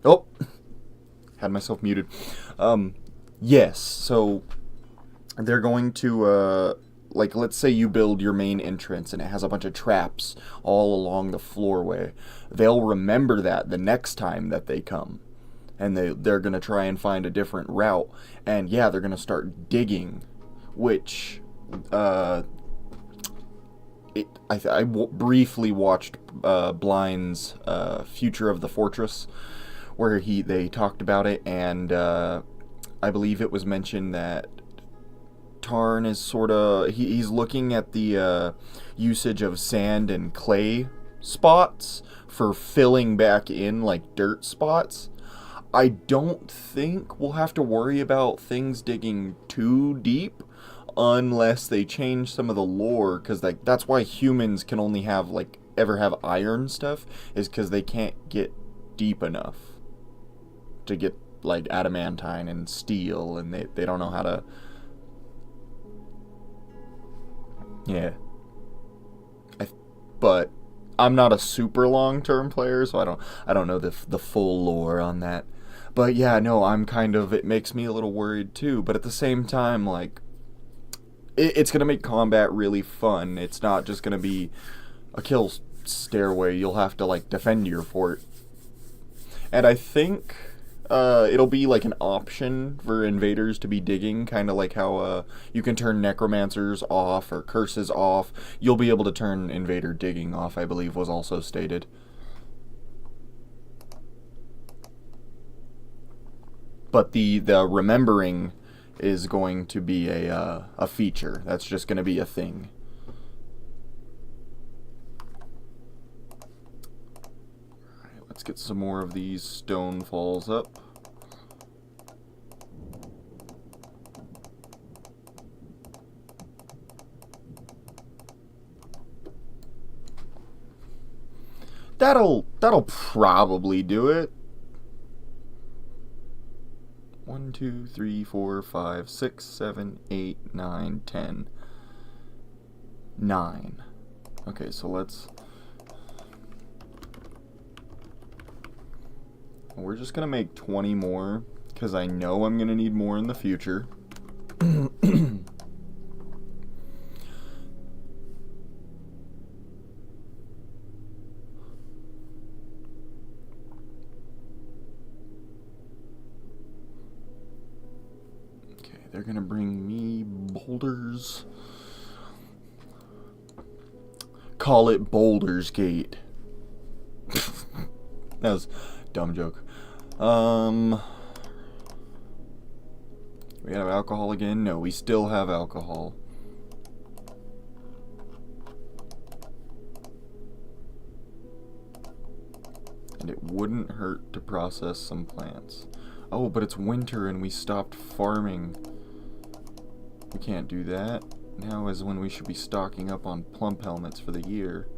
Oh, had myself muted. Yes, so they're going to, like, let's say you build your main entrance and it has a bunch of traps all along the floorway. They'll remember that the next time that they come. And they're going to try and find a different route. And yeah, they're going to start digging, which, I briefly watched Blind's Future of the Fortress, where they talked about it, and I believe it was mentioned that Tarn is sort of, he's looking at the usage of sand and clay spots for filling back in, like, dirt spots. I don't think we'll have to worry about things digging too deep unless they change some of the lore, because, like, that's why humans can only have, like, ever have iron stuff, is because they can't get deep enough to get, like, adamantine and steel, and they don't know how to. Yeah. But I'm not a super long-term player, so I don't know the full lore on that. But yeah, no, I'm kind of, it makes me a little worried too, but at the same time, like, it's going to make combat really fun. It's not just going to be a kill stairway. You'll have to, like, defend your fort. And I think it'll be like an option for invaders to be digging, kind of like how you can turn necromancers off or curses off. You'll be able to turn invader digging off, I believe was also stated. But the remembering is going to be a feature. That's just going to be a thing. Alright, let's Let's get some more of these stone falls up. That'll probably do it. 1, 2, 3, 4, 5, 6, 7, 8, 9, 10. 9. Okay, so we're just gonna make 20 more, because I know I'm gonna need more in the future. They're gonna bring me boulders. Call it Boulder's Gate. That was a dumb joke. We have alcohol again? No, we still have alcohol. And it wouldn't hurt to process some plants. Oh, but it's winter and we stopped farming. We can't do that. Now is when we should be stocking up on plump helmets for the year.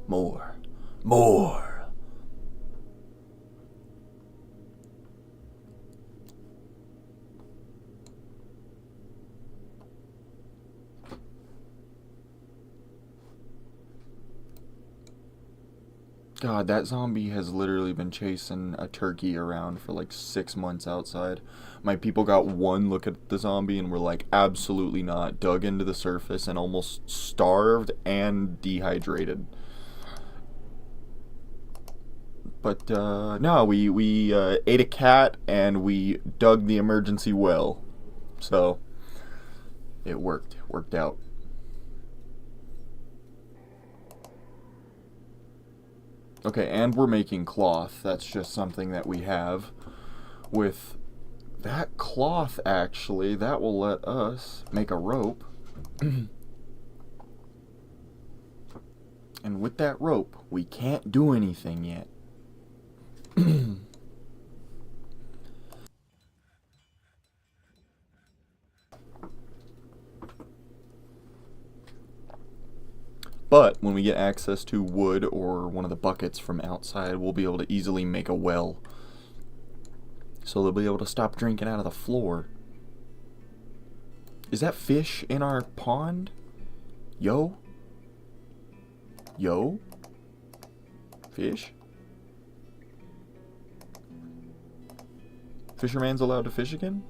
More. God, that zombie has literally been chasing a turkey around for like 6 months outside. My people got one look at the zombie and were like, absolutely not. Dug into the surface and almost starved and dehydrated. But no, we ate a cat and we dug the emergency well. So it worked out. Okay, and we're making cloth. That's just something that we have. With that cloth, actually, that will let us make a rope. And with that rope, we can't do anything yet. But when we get access to wood or one of the buckets from outside, we'll be able to easily make a well. So they'll be able to stop drinking out of the floor. Is that fish in our pond? Yo? Fish? Fisherman's allowed to fish again?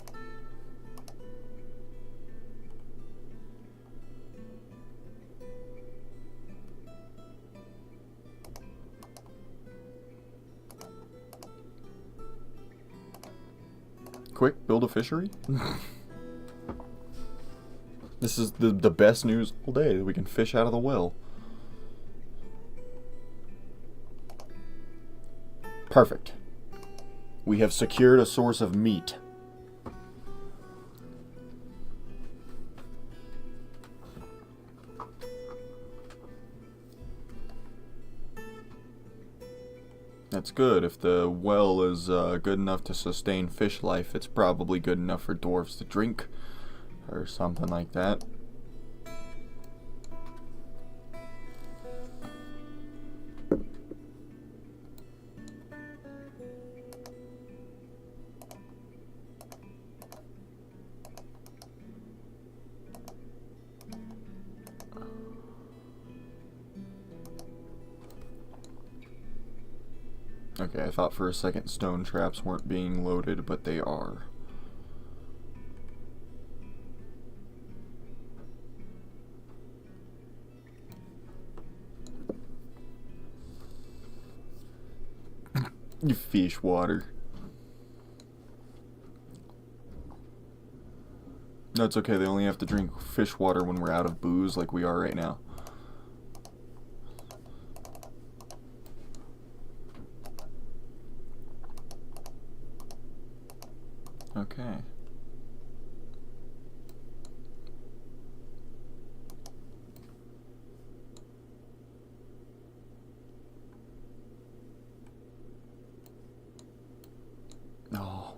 Quick, build a fishery? This is the best news all day, that we can fish out of the well. Perfect. We have secured a source of meat. That's good. If the well is good enough to sustain fish life, it's probably good enough for dwarves to drink, or something like that. Okay, I thought for a second stone traps weren't being loaded, but they are. You fish water. No, it's okay, they only have to drink fish water when we're out of booze like we are right now. Okay.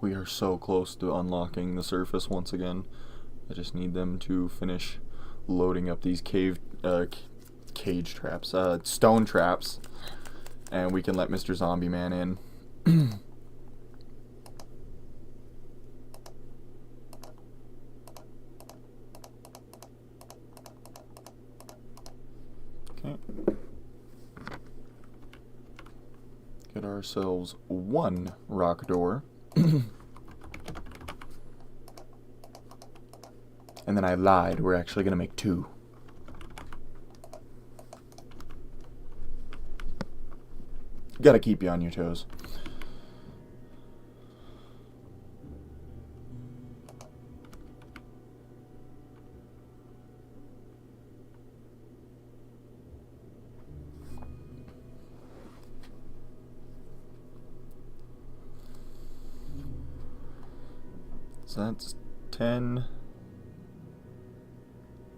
we are so close to unlocking the surface once again. I just need them to finish loading up these cage traps, stone traps, and we can let Mr. Zombie Man in. Okay. Get ourselves one rock door. And then I lied. We're actually going to make two. Gotta keep you on your toes. So that's 10,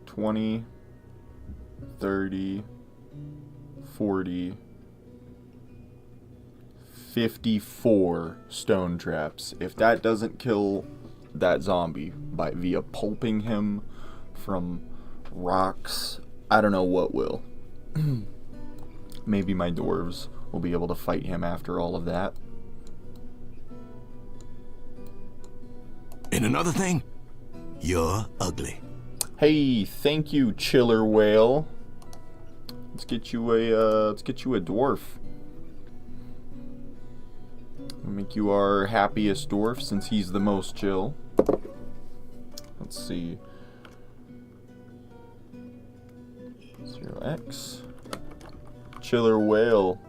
20, 30, 40, 54 stone traps. If that doesn't kill that zombie via pulping him from rocks, I don't know what will. Maybe my dwarves will be able to fight him after all of that. And another thing, you're ugly. Hey, thank you, Chiller Whale. Let's get you a dwarf. We'll make you our happiest dwarf since he's the most chill. Let's see. 0x. Chiller Whale.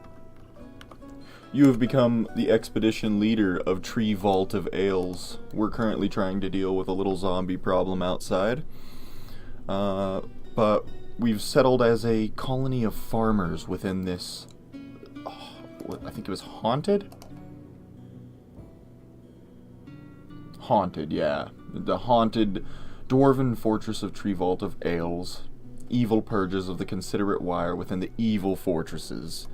You have become the expedition leader of Tree Vault of Ales. We're currently trying to deal with a little zombie problem outside. But we've settled as a colony of farmers within this... I think it was haunted? Haunted, yeah. The haunted dwarven fortress of Tree Vault of Ales. Evil purges of the considerate wire within the evil fortresses.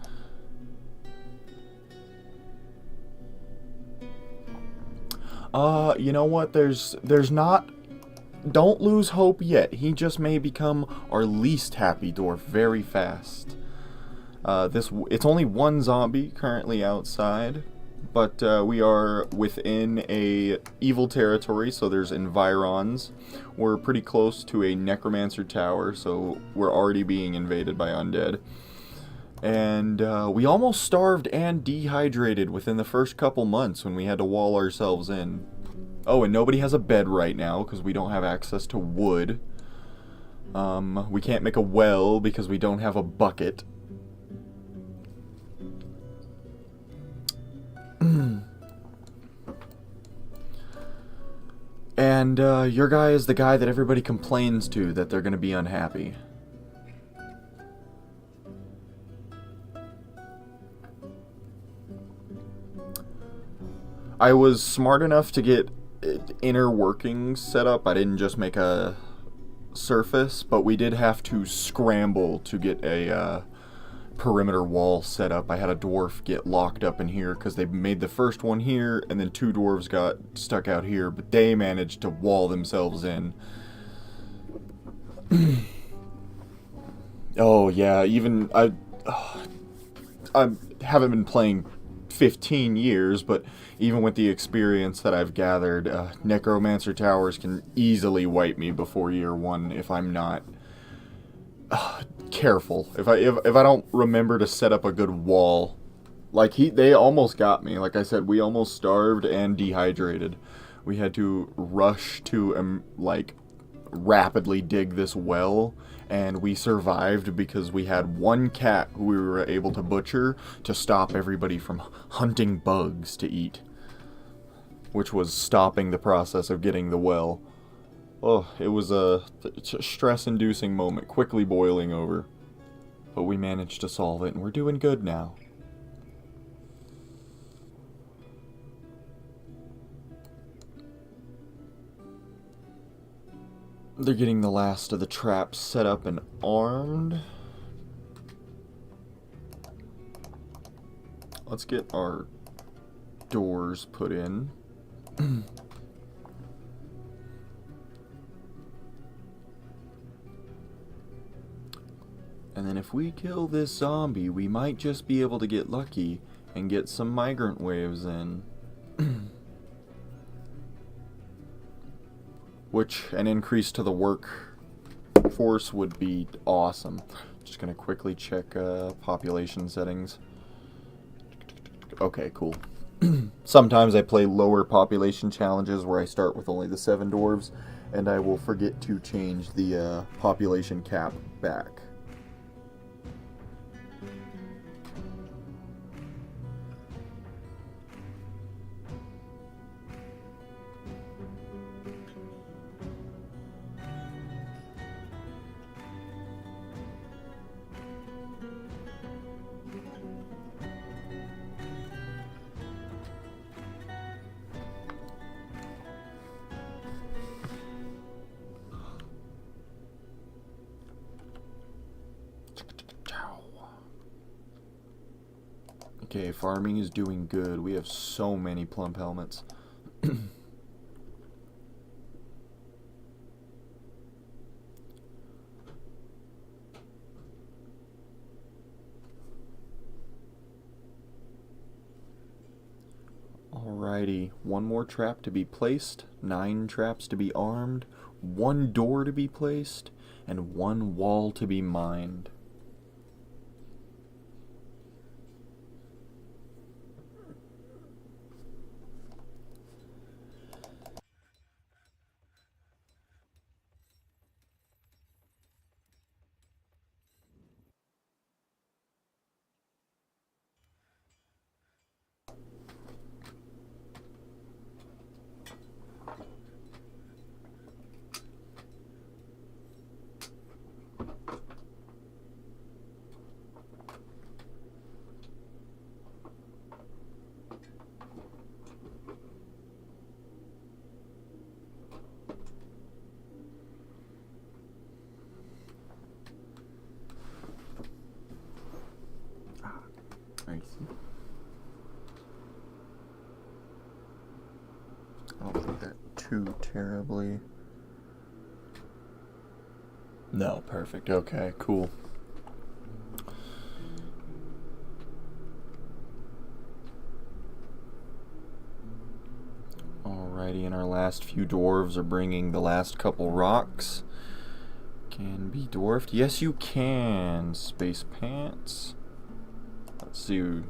You know what? There's not... Don't lose hope yet. He just may become our least happy dwarf very fast. It's only one zombie currently outside, but we are within a evil territory, so there's environs. We're pretty close to a necromancer tower, so we're already being invaded by undead. And we almost starved and dehydrated within the first couple months when we had to wall ourselves in. Oh, and nobody has a bed right now because we don't have access to wood. We can't make a well because we don't have a bucket. And your guy is the guy that everybody complains to that they're going to be unhappy. I was smart enough to get inner workings set up. I didn't just make a surface, but we did have to scramble to get a perimeter wall set up. I had a dwarf get locked up in here because they made the first one here, and then two dwarves got stuck out here, but they managed to wall themselves in. Oh yeah, even I haven't been playing 15 years, but even with the experience that I've gathered, necromancer towers can easily wipe me before year one if I'm not careful. If I don't remember to set up a good wall. Like they almost got me. Like I said, we almost starved and dehydrated. We had to rush to like rapidly dig this well, and we survived because we had one cat who we were able to butcher to stop everybody from hunting bugs to eat, which was stopping the process of getting the well. Oh, it was a stress-inducing moment, quickly boiling over. But we managed to solve it, and we're doing good now. They're getting the last of the traps set up and armed. Let's get our doors put in. And then if we kill this zombie, we might just be able to get lucky and get some migrant waves in. Which, an increase to the workforce would be awesome. Just gonna quickly check population settings. Okay, cool. Sometimes I play lower population challenges where I start with only the 7 dwarves, and I will forget to change the population cap back. Okay, farming is doing good. We have so many plump helmets. Alrighty, 1 more trap to be placed, 9 traps to be armed, 1 door to be placed, and 1 wall to be mined. I don't think that too terribly. No, perfect. Okay, cool. Alrighty, and our last few dwarves are bringing the last couple rocks. Can be dwarfed. Yes, you can. Space pants. Let's see.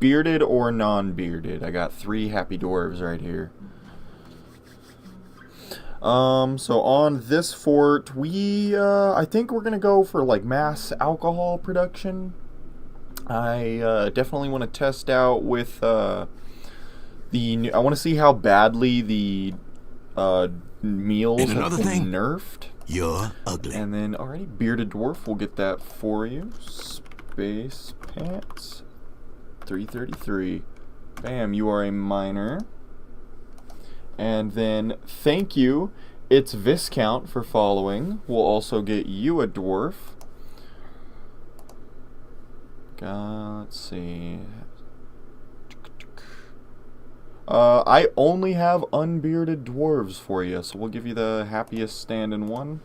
Bearded or non-bearded. I got 3 happy dwarves right here. So on this fort, I think we're gonna go for like mass alcohol production. I definitely want to test out with I want to see how badly the meals have been nerfed. You're ugly. And then, alrighty, bearded dwarf, we'll get that for you. Space pants, 333. Bam, you are a miner. And then, thank you, it's Viscount for following. We'll also get you a dwarf. Let's see. I only have unbearded dwarves for you, so we'll give you the happiest stand in one.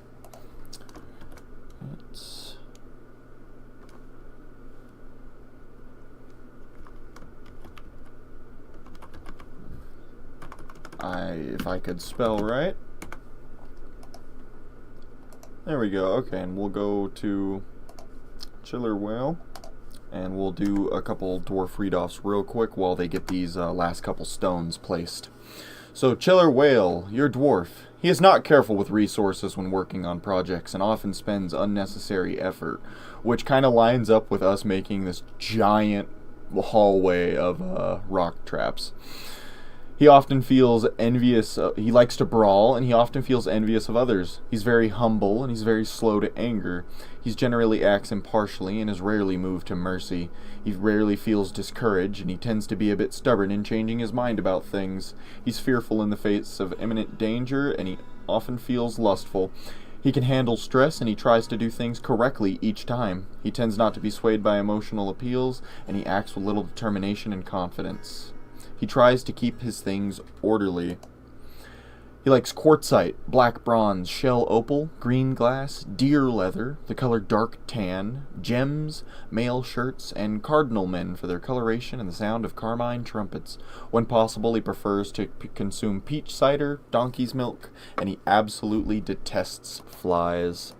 If I could spell right. There we go. Okay, and we'll go to Chiller Whale, and we'll do a couple dwarf read-offs real quick while they get these last couple stones placed. So, Chiller Whale, your dwarf. He is not careful with resources when working on projects and often spends unnecessary effort, which kind of lines up with us making this giant hallway of rock traps. He often feels envious, he likes to brawl, and he often feels envious of others. He's very humble, and he's very slow to anger. He generally acts impartially, and is rarely moved to mercy. He rarely feels discouraged, and he tends to be a bit stubborn in changing his mind about things. He's fearful in the face of imminent danger, and he often feels lustful. He can handle stress, and he tries to do things correctly each time. He tends not to be swayed by emotional appeals, and he acts with little determination and confidence. He tries to keep his things orderly. He likes quartzite, black bronze, shell opal, green glass, deer leather, the color dark tan, gems, mail shirts, and cardinal men for their coloration and the sound of carmine trumpets. When possible, he prefers to consume peach cider, donkey's milk, and he absolutely detests flies.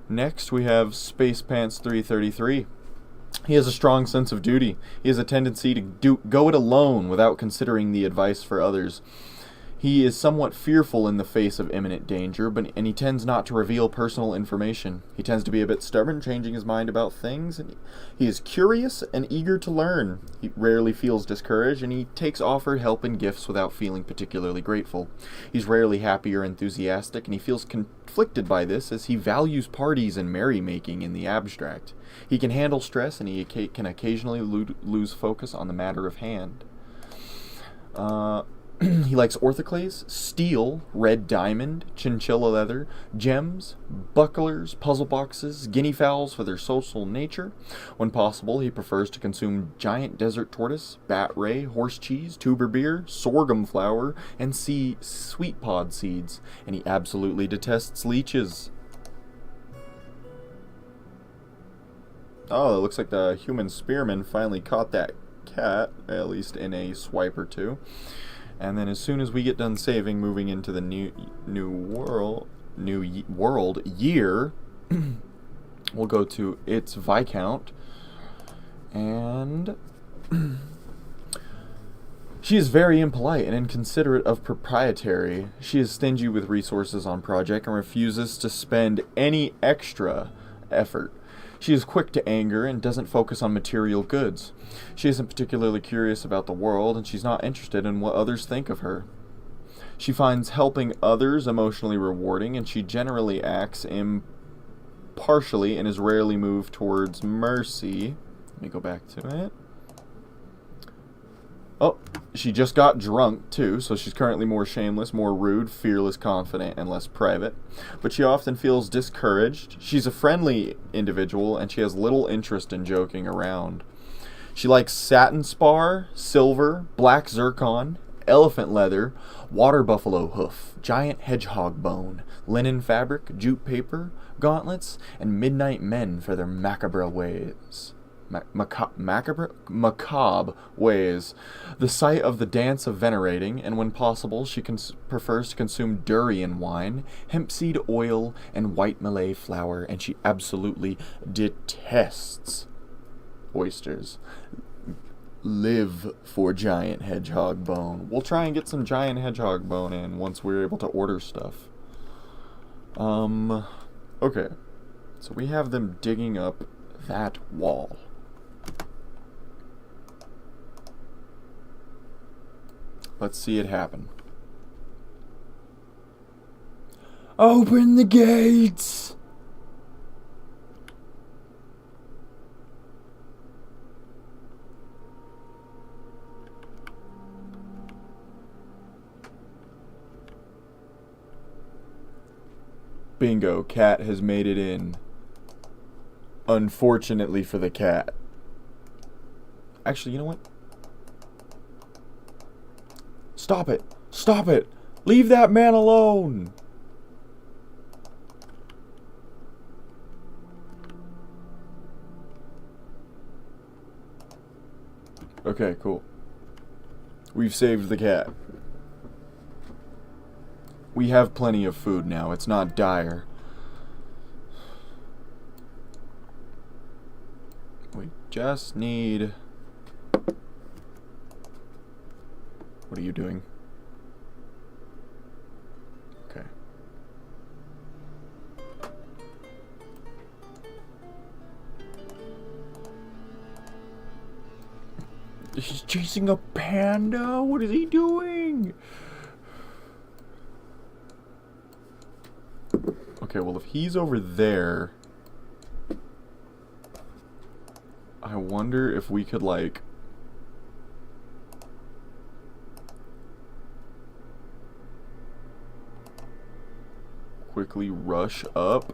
Next, we have Space Pants 333. He has a strong sense of duty. He has a tendency to go it alone without considering the advice for others. He is somewhat fearful in the face of imminent danger, and he tends not to reveal personal information. He tends to be a bit stubborn, changing his mind about things, and he is curious and eager to learn. He rarely feels discouraged, and he takes offered help and gifts without feeling particularly grateful. He's rarely happy or enthusiastic, and he feels conflicted by this, as he values parties and merrymaking in the abstract. He can handle stress, and he can occasionally lose focus on the matter of hand. He likes orthoclase, steel, red diamond, chinchilla leather, gems, bucklers, puzzle boxes, guinea fowls for their social nature. When possible, he prefers to consume giant desert tortoise, bat ray, horse cheese, tuber beer, sorghum flour, and sweet pod seeds. And he absolutely detests leeches. Oh, it looks like the human spearman finally caught that cat, at least in a swipe or two. And then as soon as we get done saving, moving into the new world year, we'll go to its Viscount, and she is very impolite and inconsiderate of proprietary. She is stingy with resources on project and refuses to spend any extra effort. She is quick to anger and doesn't focus on material goods. She isn't particularly curious about the world, and she's not interested in what others think of her. She finds helping others emotionally rewarding, and she generally acts impartially and is rarely moved towards mercy. Let me go back to it. Oh, she just got drunk, too, so she's currently more shameless, more rude, fearless, confident, and less private. But she often feels discouraged. She's a friendly individual, and she has little interest in joking around. She likes satin spar, silver, black zircon, elephant leather, water buffalo hoof, giant hedgehog bone, linen fabric, jute paper, gauntlets, and midnight men for their macabre ways. Macabre ways. The sight of the dance of venerating, and when possible, she prefers to consume durian wine, hemp seed oil, and white Malay flour, and she absolutely detests oysters. Live for giant hedgehog bone. We'll try and get some giant hedgehog bone in once we're able to order stuff. Okay. So we have them digging up that wall. Let's see it happen. Open the gates! Bingo, cat has made it in. Unfortunately for the cat. Actually, you know what? Stop it! Stop it! Leave that man alone! Okay, cool. We've saved the cat. We have plenty of food now. It's not dire. We just need... What are you doing? Okay. He's chasing a panda? What is he doing? Okay, well, if he's over there, I wonder if we could, like, quickly rush up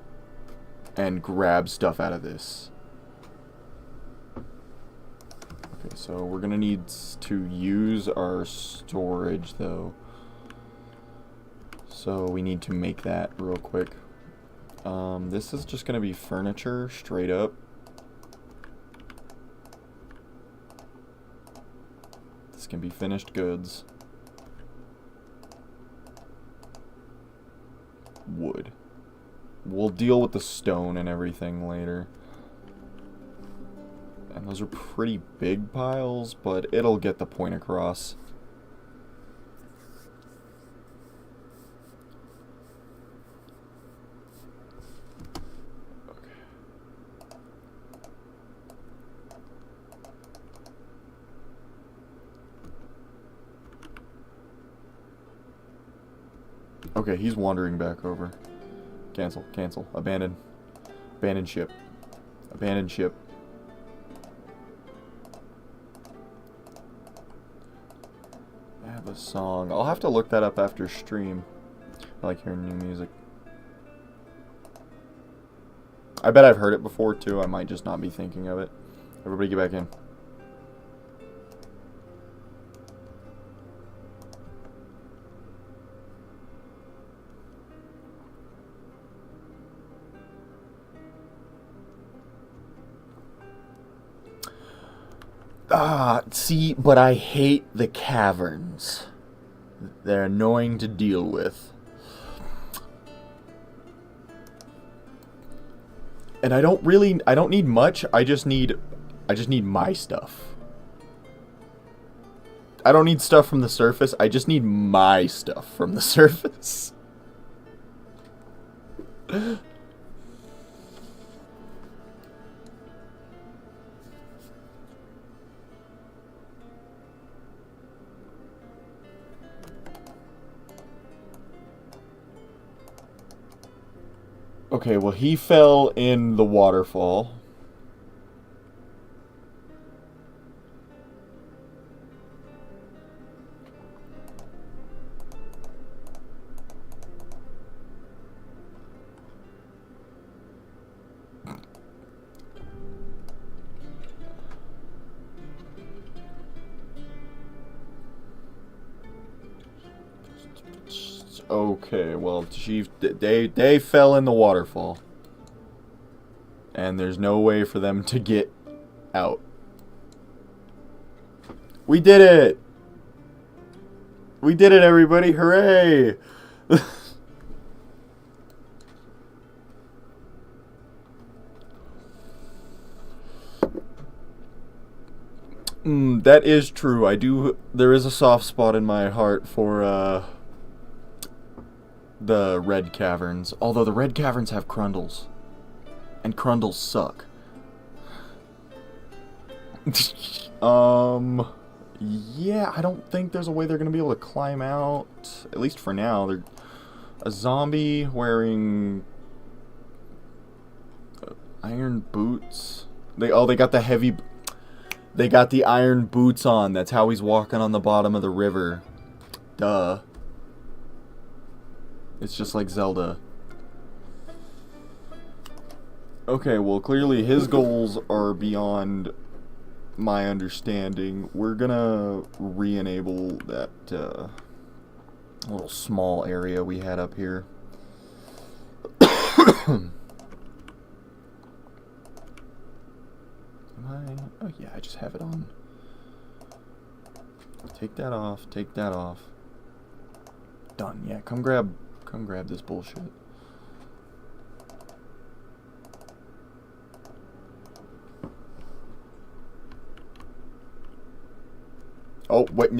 and grab stuff out of this. Okay, So we're gonna need to use our storage though. So we need to make that real quick. This is just gonna be furniture straight up. This can be finished goods. Wood. We'll deal with the stone and everything later. And those are pretty big piles, but it'll get the point across. Okay, he's wandering back over. Cancel, cancel. Abandon. Abandon ship. Abandon ship. I have a song. I'll have to look that up after stream. I like hearing new music. I bet I've heard it before too. I might just not be thinking of it. Everybody get back in. See, but I hate the caverns. They're annoying to deal with. And I don't need much. I just need my stuff. I don't need stuff from the surface. I just need my stuff from the surface. Okay, well, he fell in the waterfall. Okay, well, they fell in the waterfall. And there's no way for them to get out. We did it! We did it, everybody! Hooray! That is true. There is a soft spot in my heart for, the red caverns. Although the red caverns have crundles. And crundles suck. Yeah, I don't think there's a way they're gonna be able to climb out. At least for now. They're a zombie wearing iron boots. They got the heavy. They got the iron boots on. That's how he's walking on the bottom of the river. Duh. It's just like Zelda. Okay, well, clearly his goals are beyond my understanding. We're gonna re-enable that little small area we had up here. Am I? Oh yeah, I just have it on. Take that off. Take that off. Done. Yeah, come grab this bullshit. Oh, wait.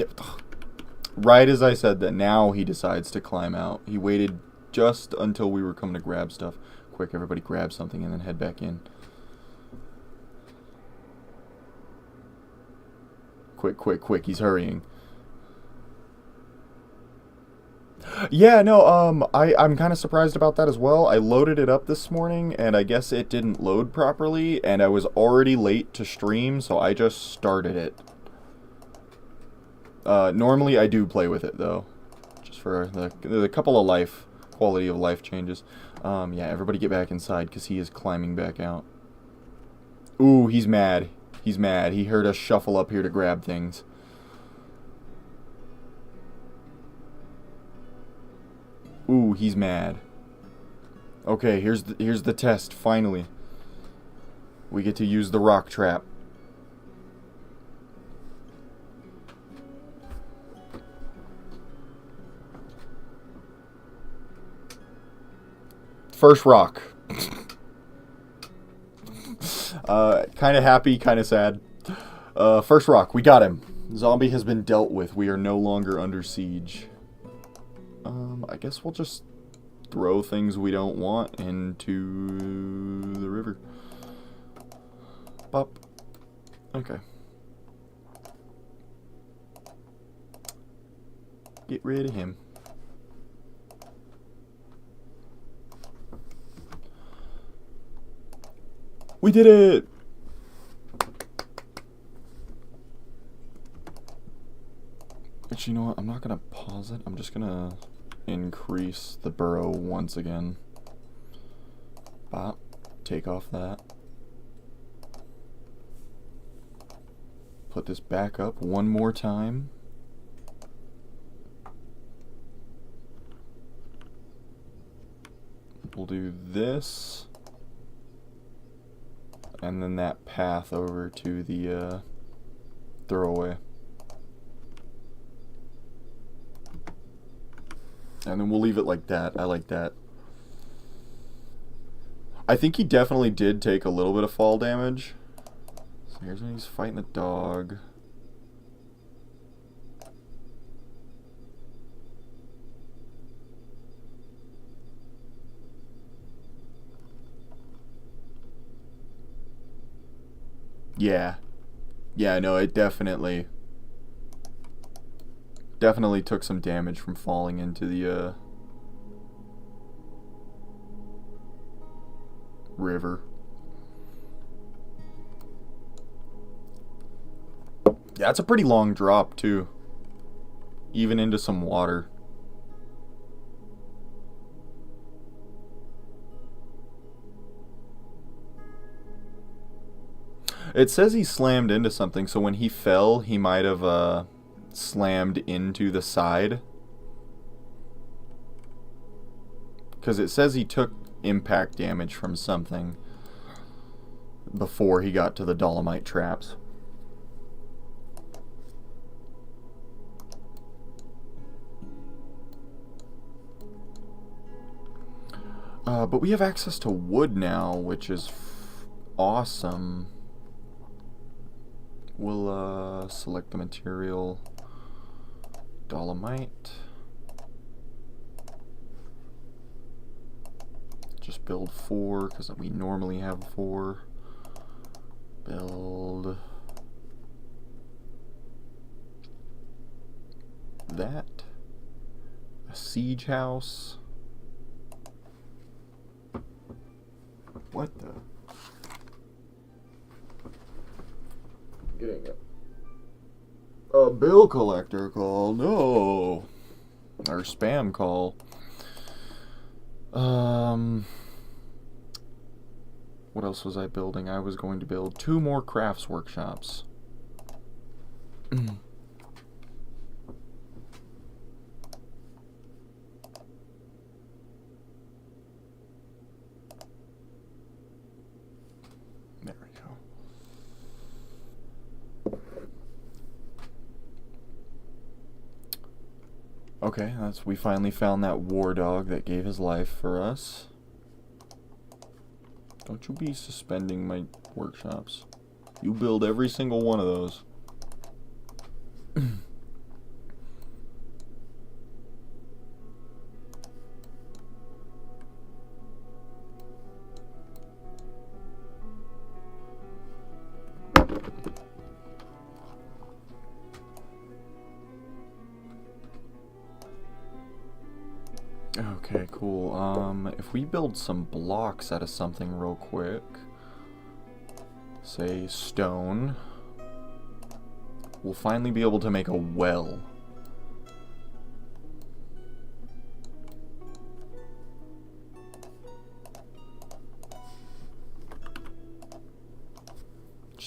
Right as I said that, now he decides to climb out. He waited just until we were coming to grab stuff. Quick, everybody grab something and then head back in. Quick, quick, quick. He's hurrying. Yeah, no, I'm kind of surprised about that as well. I loaded it up this morning, and I guess it didn't load properly, and I was already late to stream, so I just started it. Normally I do play with it, though. Just for the couple of quality of life changes. Yeah, everybody get back inside, because he is climbing back out. Ooh, he's mad. He's mad. He heard us shuffle up here to grab things. Ooh, he's mad. Okay, here's the test, finally. We get to use the rock trap. First rock. Kind of happy, kind of sad. First rock, we got him. Zombie has been dealt with. We are no longer under siege. I guess we'll just throw things we don't want into the river. Pop. Okay. Get rid of him. We did it! Actually, you know what? I'm not gonna pause it. I'm just gonna increase the burrow once again. Bop. Take off that. Put this back up one more time. We'll do this. And then that path over to the throwaway. And then we'll leave it like that. I like that. I think he definitely did take a little bit of fall damage. So here's when he's fighting the dog. Yeah. Yeah, no, it definitely took some damage from falling into the river. Yeah, it's a pretty long drop too. Even into some water. It says he slammed into something, so when he fell, he might have slammed into the side. Because it says he took impact damage from something before he got to the dolomite traps. But we have access to wood now, which is awesome. We'll select the material, dolomite. Just build 4 because we normally have 4. Build that. A siege house. What the? Getting it. A bill collector call. No. Or spam call. What else was I building? I was going to build 2 more crafts workshops. There we go. Okay, we finally found that war dog that gave his life for us. Don't you be suspending my workshops. You build every single one of those. Okay, cool. If we build some blocks out of something real quick, say stone, we'll finally be able to make a well.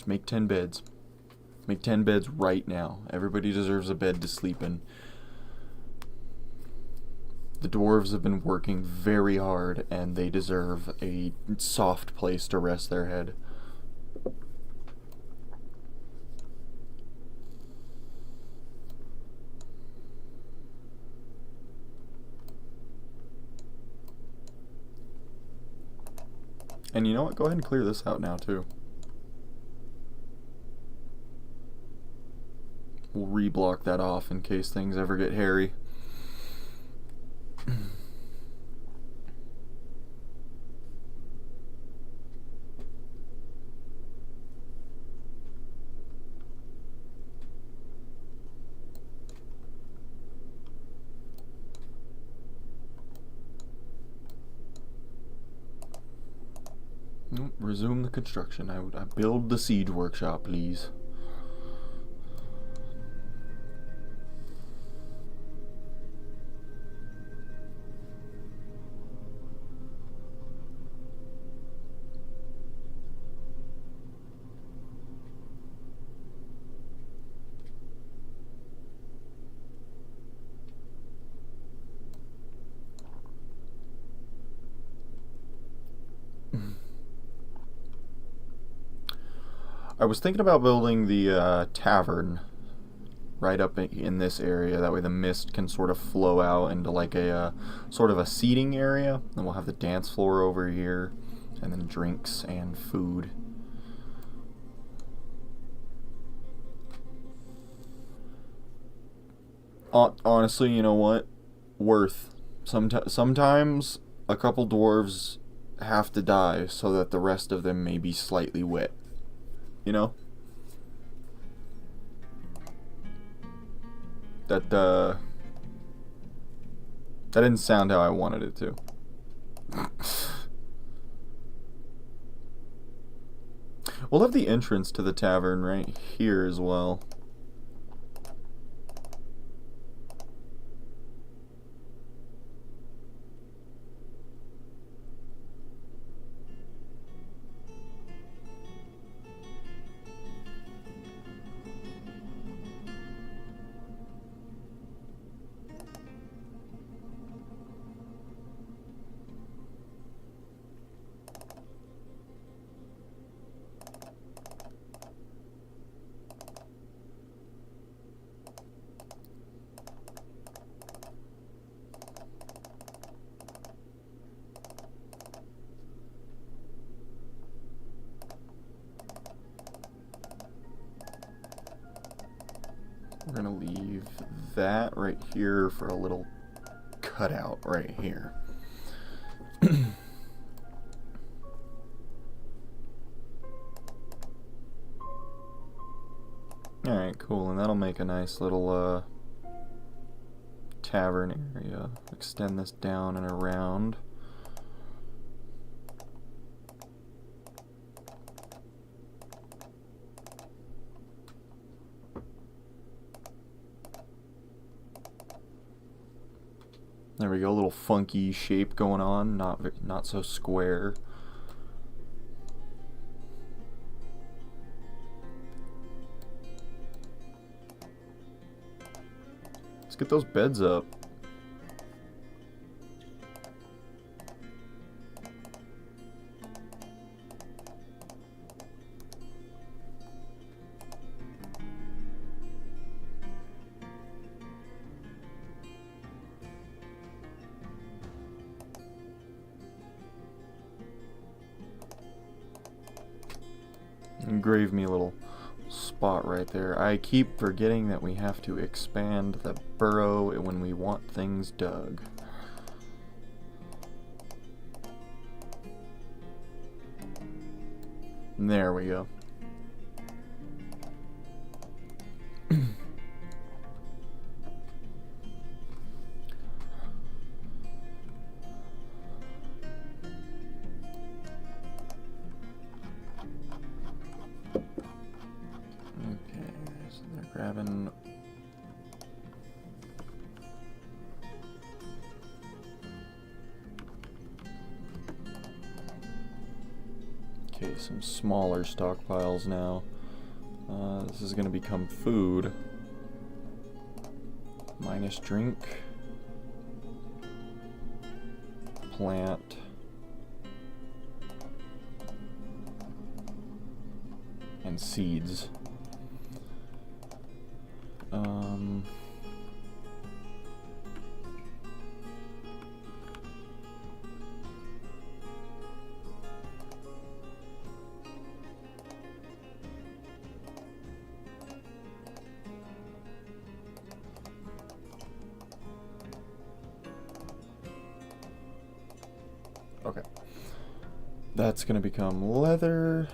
Just make 10 beds. Make 10 beds right now. Everybody deserves a bed to sleep in. The dwarves have been working very hard, and they deserve a soft place to rest their head. And you know what? Go ahead and clear this out now, too. We'll reblock that off in case things ever get hairy. Nope, resume the construction. I build the siege workshop, please. I was thinking about building the tavern right up in this area. That way the mist can sort of flow out into like a sort of a seating area. And we'll have the dance floor over here, and then drinks and food. Honestly, you know what? Worth. Sometimes a couple dwarves have to die so that the rest of them may be slightly wet. You know? That didn't sound how I wanted it to. We'll have the entrance to the tavern right here as well. We're gonna leave that right here for a little cutout right here. Alright, cool, and that'll make a nice little tavern area. Extend this down and around. There we go, a little funky shape going on, not so square. Let's get those beds up. Engrave me a little spot right there. I keep forgetting that we have to expand the burrow when we want things dug. There we go. Grabbing okay, some smaller stockpiles now. This is going to become food. Minus drink. Plant. And seeds. Okay. That's going to become leather.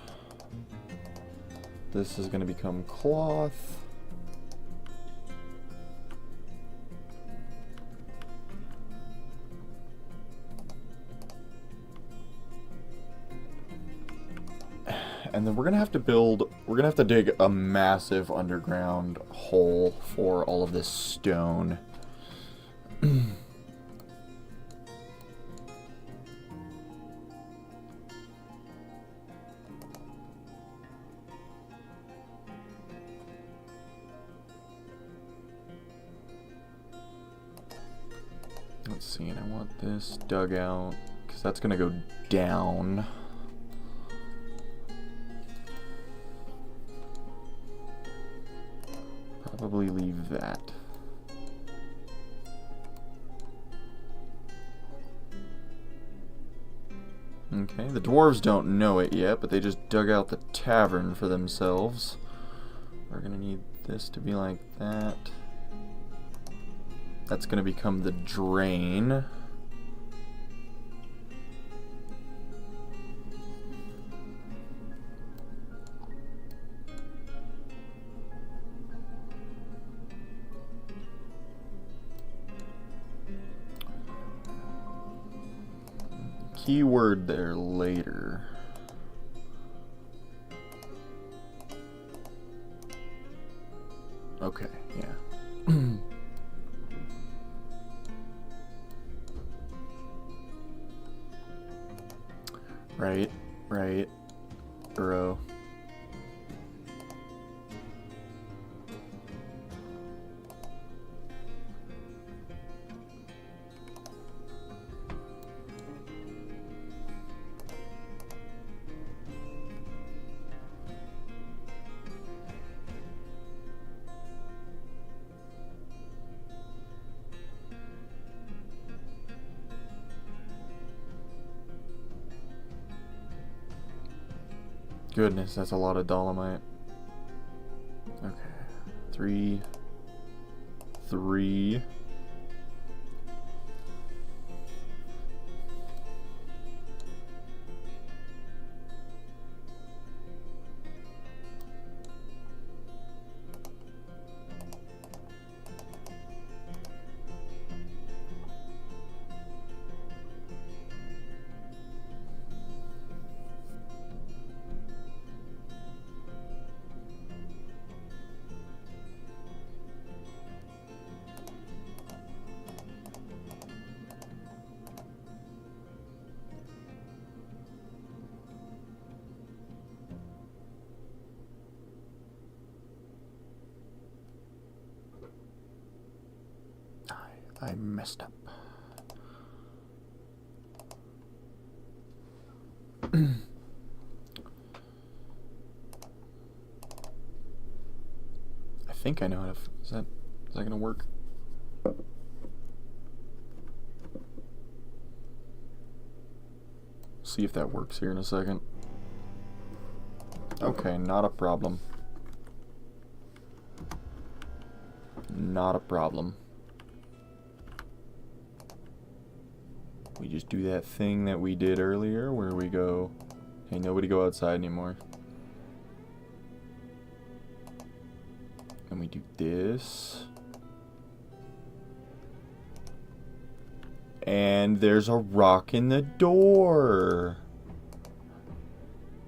This is going to become cloth. And then we're going to have to dig a massive underground hole for all of this stone. Let's see, and I want this dug out, because that's going to go down. Probably leave that. Okay, the dwarves don't know it yet, but they just dug out the tavern for themselves. We're going to need this to be like that. That's going to become the drain. Keyword there later. Okay, yeah. Right. Bro. Goodness, that's a lot of dolomite. Okay. 3. I messed up. I think I know how to. Is that gonna work? See if that works here in a second. Okay, not a problem. Not a problem. We just do that thing that we did earlier where we go, hey, nobody go outside anymore. And we do this. And there's a rock in the door.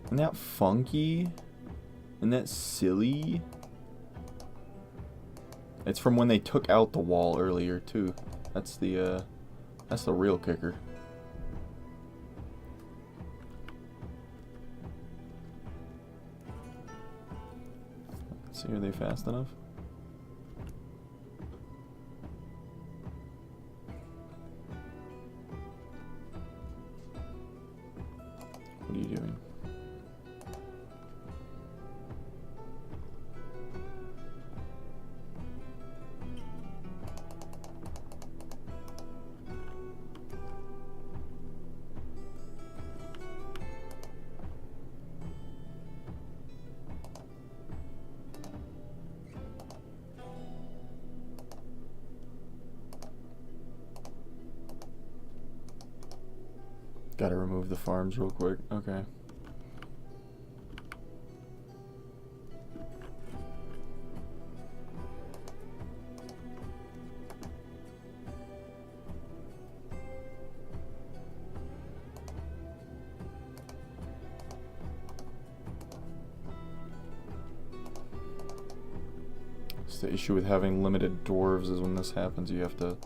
Isn't that funky? Isn't that silly? It's from when they took out the wall earlier too. That's the real kicker. see, are they fast enough? What are you doing? Gotta remove the farms real quick. Okay. It's the issue with having limited dwarves is when this happens, you have to...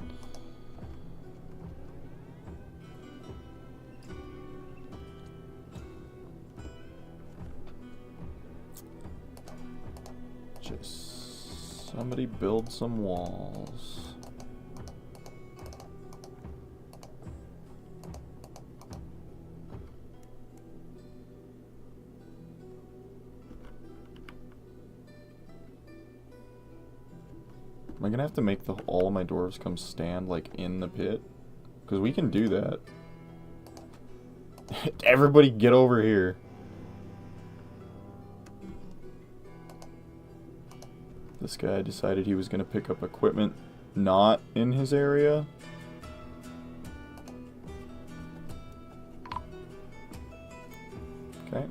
Just somebody build some walls. Am I gonna have to make all of my dwarves come stand like in the pit? Because we can do that. Everybody get over here. This guy decided he was going to pick up equipment not in his area. Okay.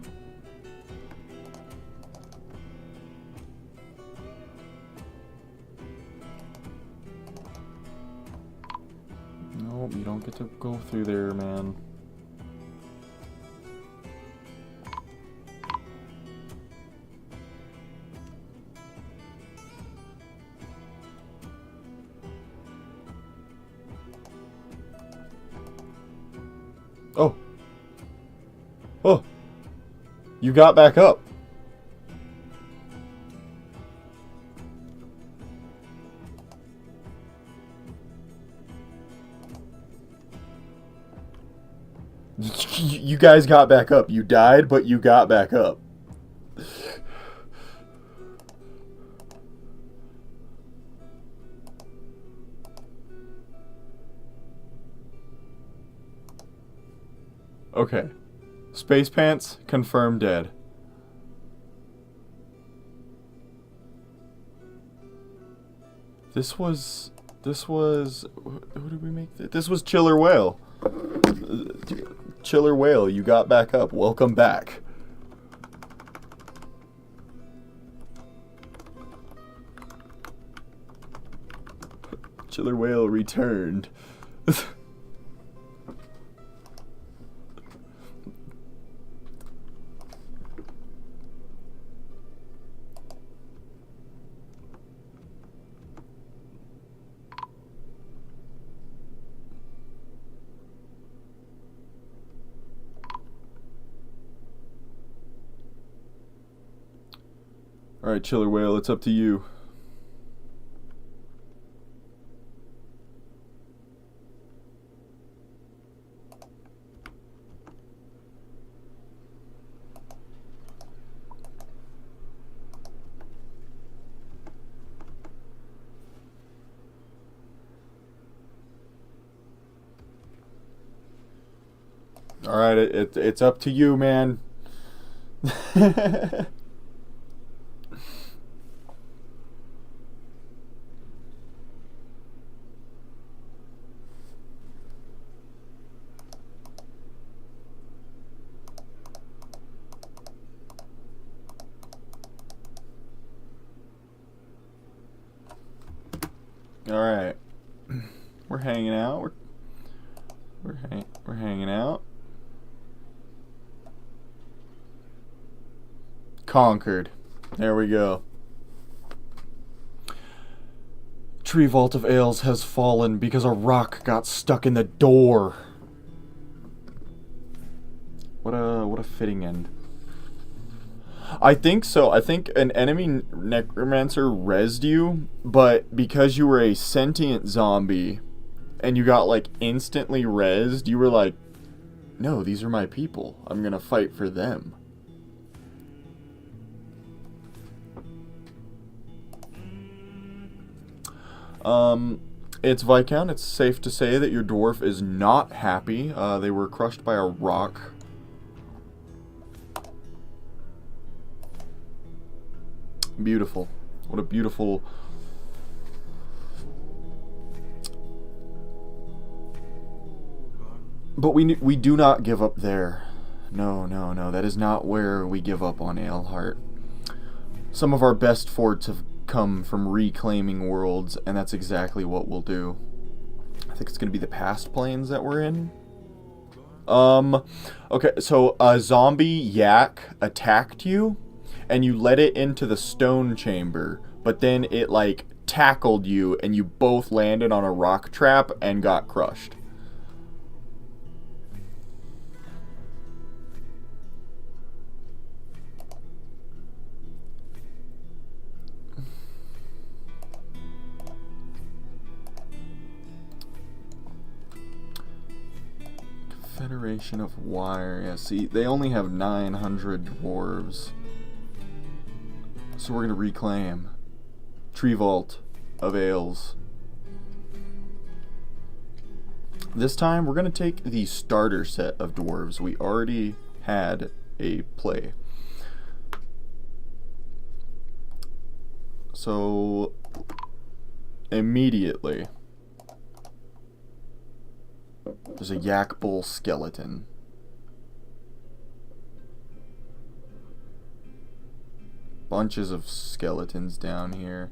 Nope, you don't get to go through there, man. Oh. Oh. You got back up. You guys got back up. You died, but you got back up. Okay. Space Pants, confirmed dead. This was... Who did we make this? This was Chiller Whale. Chiller Whale, you got back up. Welcome back. Chiller Whale returned. Alright, Chiller Whale, it's up to you. Alright, it's up to you, man. Alright. We're hanging out. We're hanging out. Conquered. There we go. Tree Vault of Ales has fallen because a rock got stuck in the door. What a fitting end. I think so. I think an enemy necromancer rezzed you, but because you were a sentient zombie and you got like instantly rezzed, you were like, no, these are my people. I'm gonna fight for them. It's Viscount. It's safe to say that your dwarf is not happy. They were crushed by a rock. Beautiful. What a beautiful... But we do not give up there. No, no, no. That is not where we give up on Aleheart. Some of our best forts have come from reclaiming worlds, and that's exactly what we'll do. I think it's going to be the past planes that we're in. Okay, so a zombie yak attacked you, and you let it into the stone chamber, but then it, like, tackled you, and you both landed on a rock trap and got crushed. Federation of Wire. Yeah, see, they only have 900 dwarves. So we're going to reclaim Tree Vault of Ales. This time we're going to take the starter set of dwarves. We already had a play. So immediately there's a yak bull skeleton. Bunches of skeletons down here.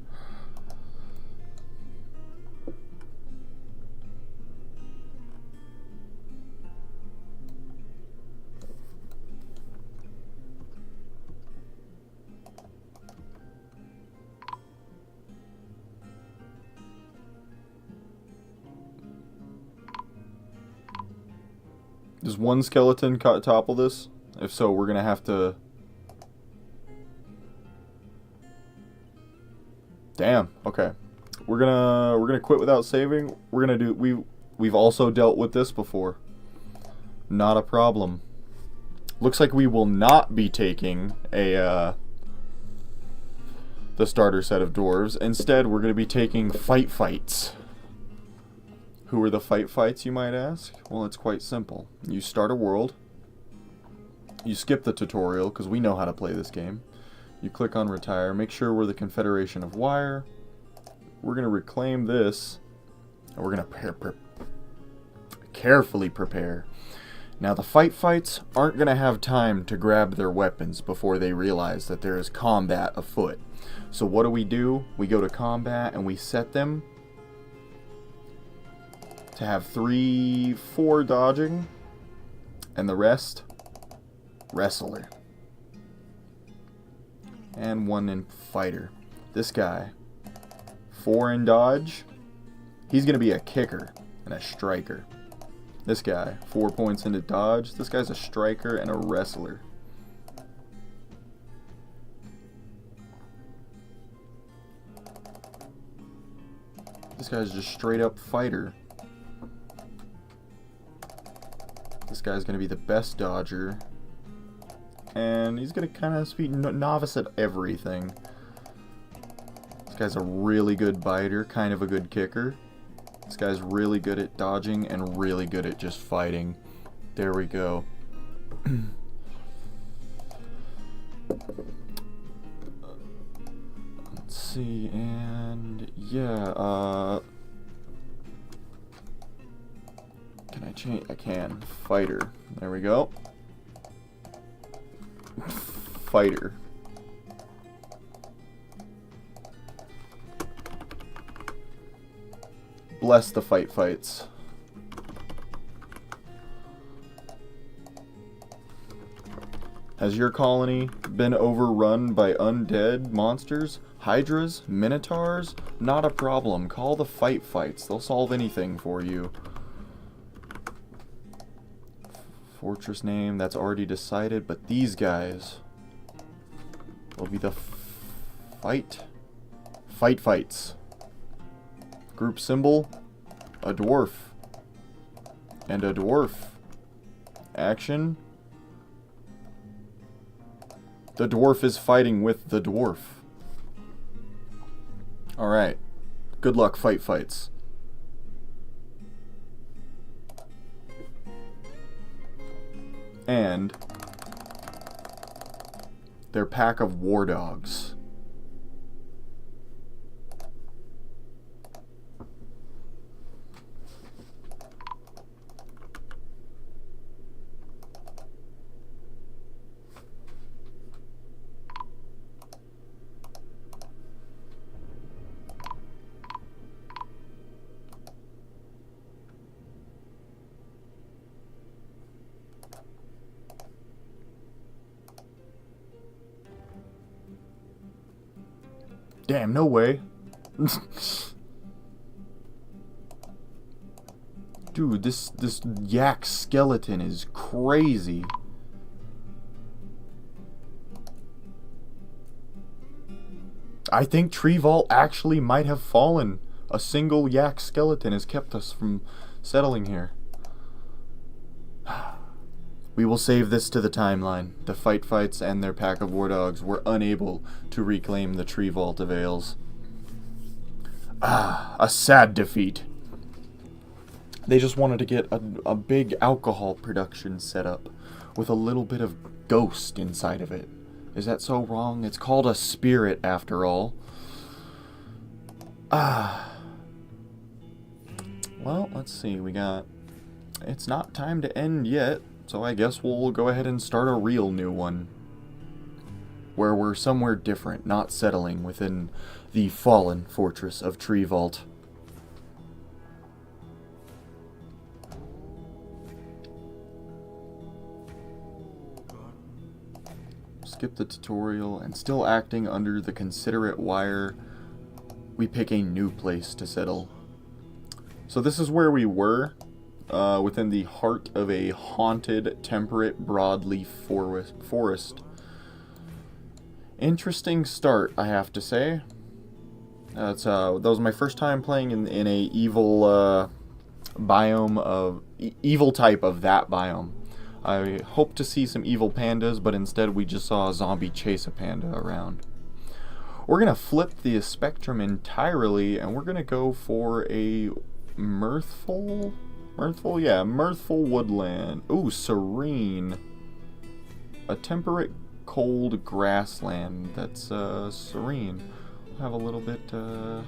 Does one skeleton topple this? If so, we're gonna have to... Damn. Okay. We're gonna quit without saving. We're gonna do... We've also dealt with this before. Not a problem. Looks like we will not be taking the starter set of dwarves. Instead, we're gonna be taking fights. Who are the fights, you might ask? Well, it's quite simple. You start a world. You skip the tutorial, because we know how to play this game. You click on retire. Make sure we're the Confederation of Wire. We're going to reclaim this. And we're going to carefully prepare. Now, the fights aren't going to have time to grab their weapons before they realize that there is combat afoot. So what do? We go to combat and we set them to have 4 dodging, and the rest, wrestler. And 1 in fighter. This guy, 4 in dodge, he's going to be a kicker and a striker. This guy, 4 points into dodge, this guy's a striker and a wrestler. This guy's just straight up fighter. This guy's going to be the best dodger. And he's going to kind of be novice at everything. This guy's a really good biter, kind of a good kicker. This guy's really good at dodging and really good at just fighting. There we go. Let's see, and yeah, can I change? I can. Fighter. There we go. Fighter. Bless the fights. Has your colony been overrun by undead monsters? Hydras? Minotaurs? Not a problem. Call the fights. They'll solve anything for you. Fortress name, that's already decided, but these guys. will be the fight. Fights. Group symbol, a dwarf. And a dwarf. Action. The dwarf is fighting with the dwarf. Alright. Good luck, fights. And their pack of war dogs. Damn, no way. Dude, this yak skeleton is crazy. I think Tree Vault actually might have fallen. A single yak skeleton has kept us from settling here. We will save this to the timeline. The fights and their pack of war dogs were unable to reclaim the Tree Vault of Ales. Ah, a sad defeat. They just wanted to get a big alcohol production set up with a little bit of ghost inside of it. Is that so wrong? It's called a spirit after all. Ah. Well, let's see. We got... It's not time to end yet. So I guess we'll go ahead and start a real new one. Where we're somewhere different, not settling within the fallen fortress of Tree Vault. Skip the tutorial, and still acting under the considerate wire, we pick a new place to settle. So this is where we were. Within the heart of a haunted, temperate, broadleaf forest. Interesting start, I have to say. That was my first time playing in a evil biome of evil type of that biome. I hoped to see some evil pandas, but instead we just saw a zombie chase a panda around. We're gonna flip the spectrum entirely, and we're gonna go for a mirthful woodland. Ooh, serene. A temperate, cold grassland that's serene. We'll have a little bit. Is there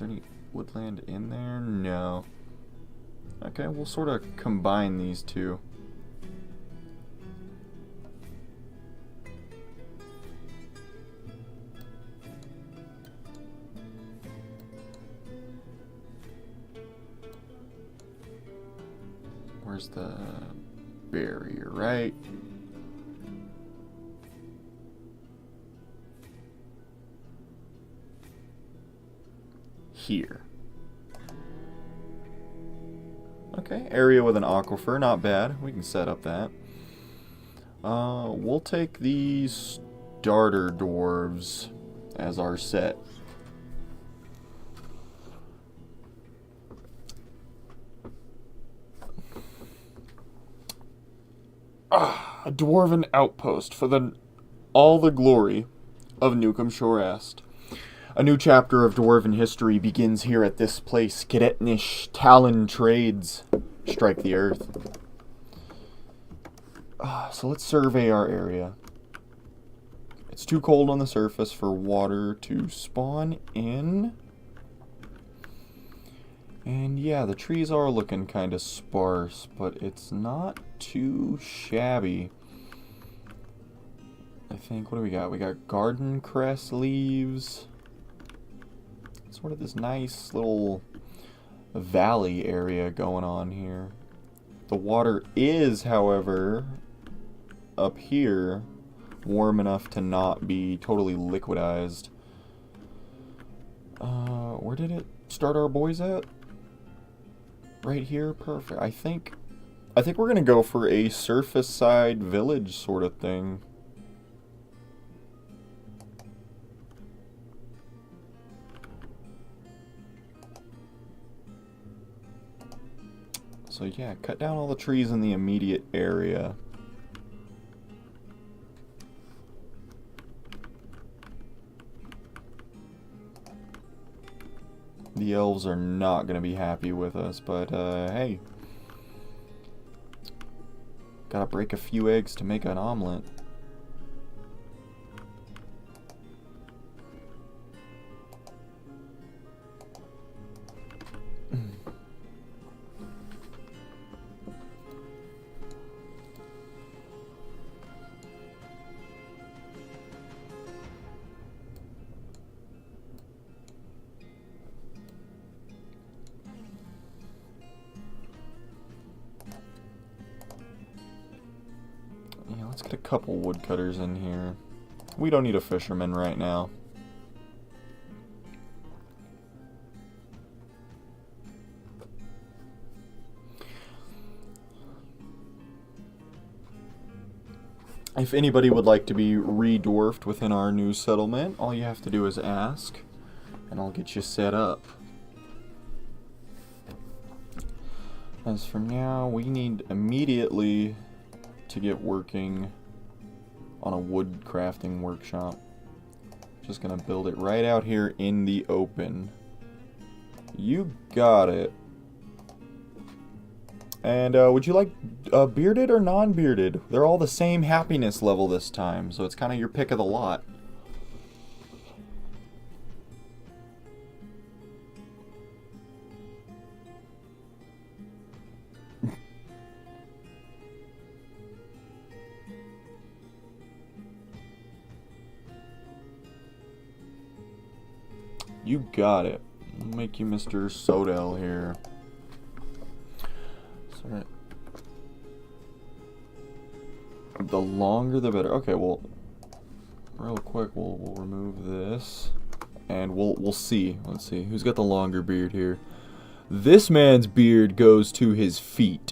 any woodland in there? No. Okay, we'll sort of combine these two. Where's the barrier, right? Here. Okay, area with an aquifer, not bad. We can set up that. We'll take these starter dwarves as our set. A dwarven outpost for all the glory of Newcomb Shorest. A new chapter of dwarven history begins here at this place. Cadetnish Talontrades strike the earth. So let's survey our area. It's too cold on the surface for water to spawn in. And yeah, the trees are looking kind of sparse, but it's not too shabby. I think, what do we got? We got garden cress leaves. Sort of this nice little valley area going on here. The water is, however, up here, warm enough to not be totally liquidized. Where did it start our boys at? Right here, perfect. I think we're gonna go for a surface side village sort of thing. So yeah, cut down all the trees in the immediate area. The elves are not going to be happy with us, but hey. Gotta break a few eggs to make an omelet. Yeah, let's get a couple woodcutters in here. We don't need a fisherman right now. If anybody would like to be re-dwarfed within our new settlement, all you have to do is ask, and I'll get you set up. As for now, we need immediately to get working on a wood crafting workshop. Just gonna build it right out here in the open. You got it. And would you like bearded or non-bearded? They're all the same happiness level this time, so it's kind of your pick of the lot. You got it. I'll make you Mr. Sodell here. Sorry. The longer the better. Okay, well, real quick, we'll remove this, and we'll see. Let's see who's got the longer beard here. This man's beard goes to his feet.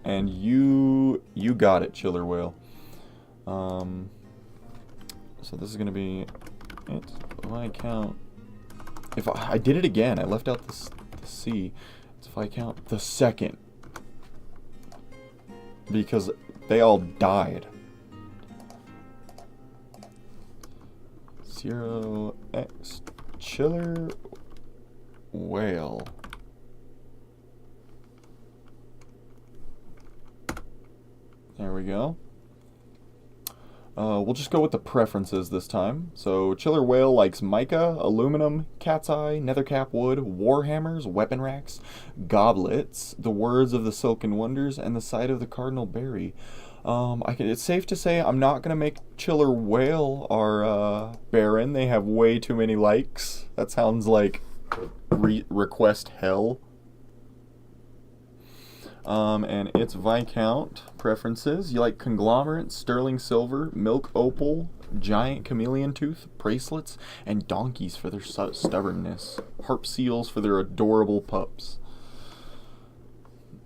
And you got it, Chiller Whale. So this is gonna be it. My count. If I did it again, I left out the C. So if I count the second, because they all died. 0x Chiller Whale. There we go. We'll just go with the preferences this time. So, Chiller Whale likes mica, aluminum, cat's eye, nethercap wood, warhammers, weapon racks, goblets, the words of the Silken Wonders, and the sight of the Cardinal Berry. It's safe to say I'm not going to make Chiller Whale our Baron. They have way too many likes. That sounds like request hell. And it's Viscount preferences. You like conglomerate, sterling silver, milk opal, giant chameleon tooth, bracelets, and donkeys for their stubbornness. Harp seals for their adorable pups.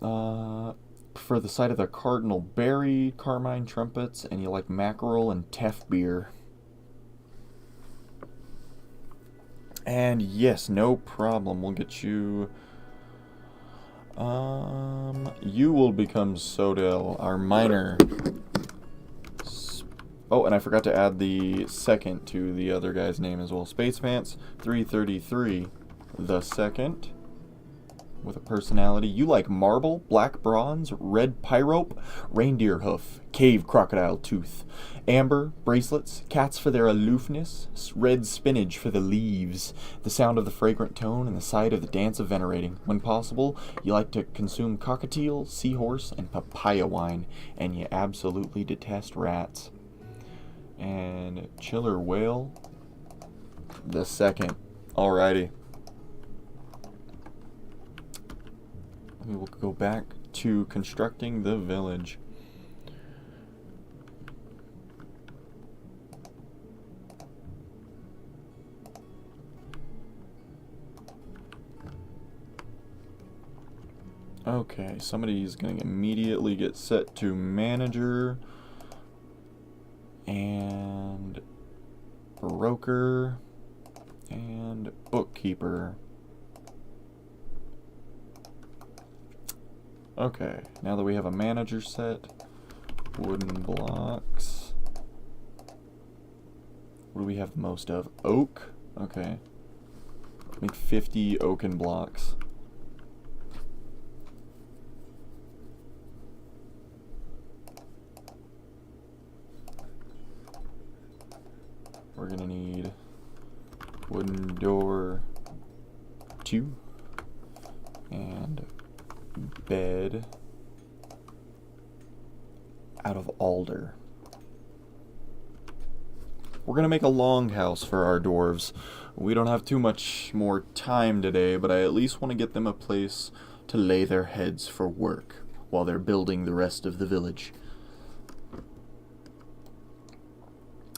For the sight of the Cardinal Berry, carmine trumpets, and you like mackerel and teff beer. And yes, no problem. We'll get you... you will become Sodell, our miner. Oh, and I forgot to add the second to the other guy's name as well. Space Pants 333, the second, with a personality. You like marble, black bronze, red pyrope, reindeer hoof, cave crocodile tooth, amber, bracelets, cats for their aloofness, red spinach for the leaves, the sound of the fragrant tone, and the sight of the dance of venerating. When possible, you like to consume cockatiel, seahorse, and papaya wine, and you absolutely detest rats. And Chiller Whale, the second. Alrighty. We will go back to constructing the village. Okay, somebody's going to immediately get set to manager and broker and bookkeeper. Okay, now that we have a manager set, wooden blocks. What do we have most of? Oak? Okay. Make 50 oaken blocks. We're gonna need wooden door 2 and bed out of alder. We're gonna make a longhouse for our dwarves. We don't have too much more time today, but I at least want to get them a place to lay their heads for work while they're building the rest of the village.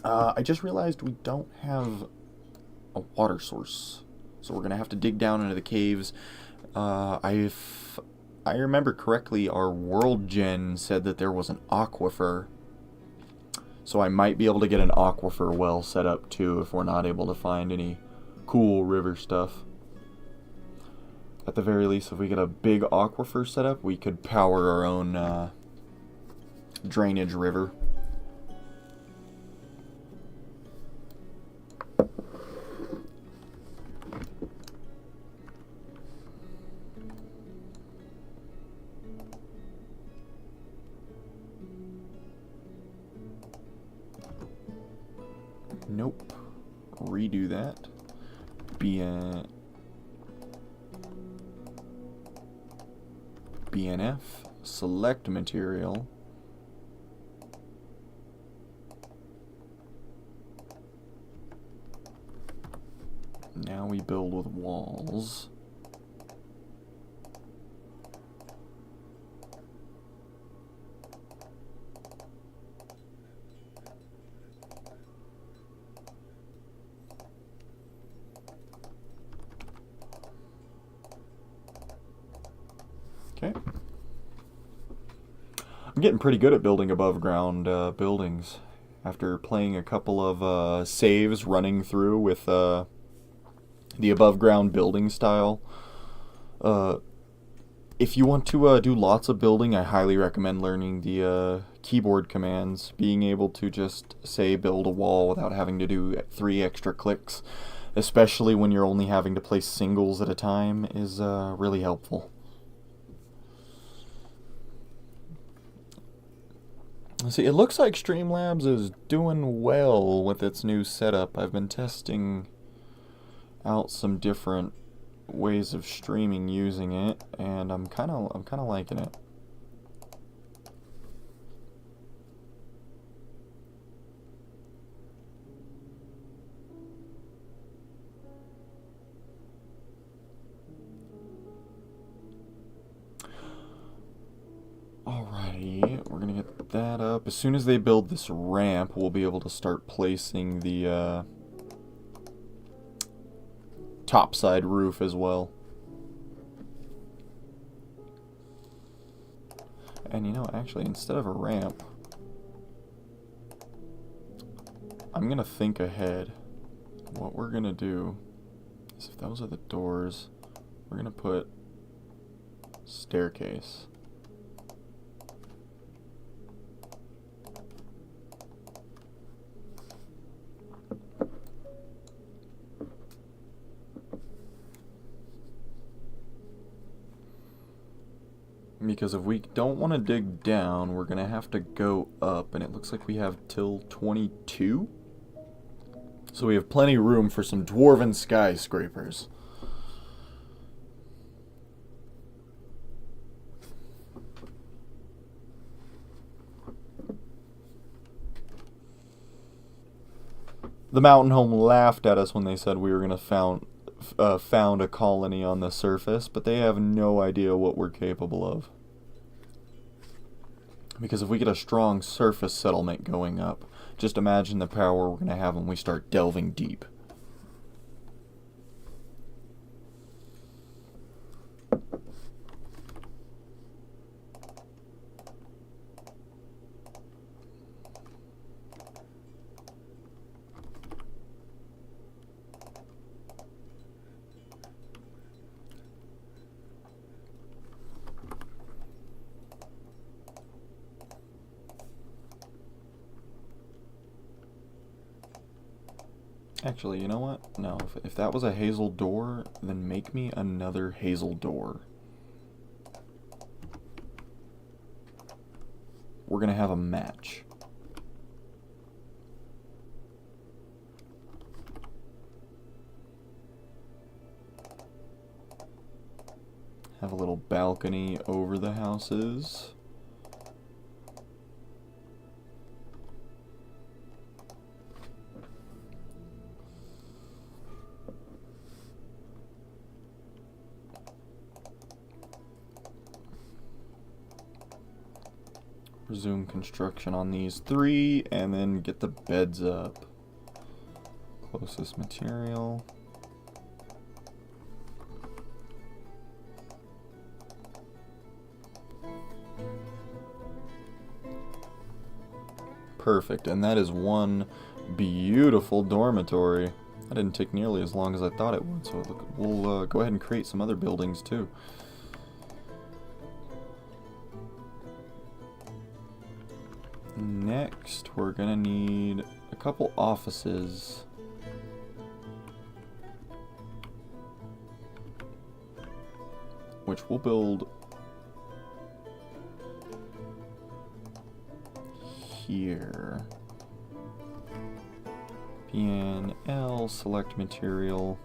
I just realized we don't have a water source, so we're gonna have to dig down into the caves. If I remember correctly, our world gen said that there was an aquifer, so I might be able to get an aquifer well set up too if we're not able to find any cool river stuff. At the very least, if we get a big aquifer set up, we could power our own drainage river. Nope. Redo that. BNF. Select material. Now we build with walls. Okay. I'm getting pretty good at building above ground buildings. After playing a couple of saves running through with the above ground building style. If you want to do lots of building, I highly recommend learning the keyboard commands. Being able to just, say, build a wall without having to do 3 extra clicks, especially when you're only having to place singles at a time, is really helpful. See, it looks like Streamlabs is doing well with its new setup. I've been testing out some different ways of streaming using it, and I'm kind of liking it. Alrighty, we're gonna get that up. As soon as they build this ramp, we'll be able to start placing the topside roof as well. And you know, actually, instead of a ramp, I'm gonna think ahead. What we're gonna do is, if those are the doors, we're gonna put staircase. Because if we don't want to dig down, we're going to have to go up, and it looks like we have till 22. So we have plenty of room for some dwarven skyscrapers. The mountain home laughed at us when they said we were going to found a colony on the surface, but they have no idea what we're capable of. Because if we get a strong surface settlement going up, just imagine the power we're going to have when we start delving deep. Actually, you know what? No, if that was a hazel door, then make me another hazel door. We're gonna have a match. Have a little balcony over the houses. Resume construction on these 3 and then get the beds up. Closest material. Perfect, and that is one beautiful dormitory. That didn't take nearly as long as I thought it would, so we'll go ahead and create some other buildings too. Next, we're gonna need a couple offices. Which we'll build here. PNL, select material.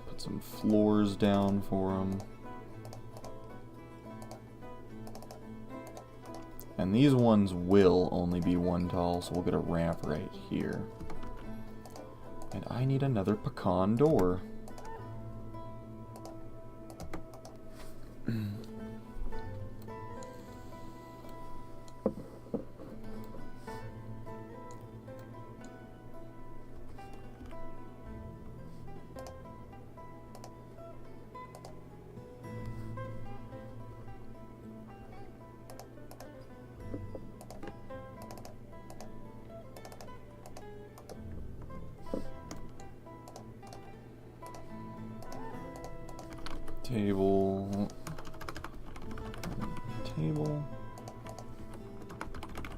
Put some floors down for them. And these ones will only be 1 tall, so we'll get a ramp right here. And I need another pecan door. Table,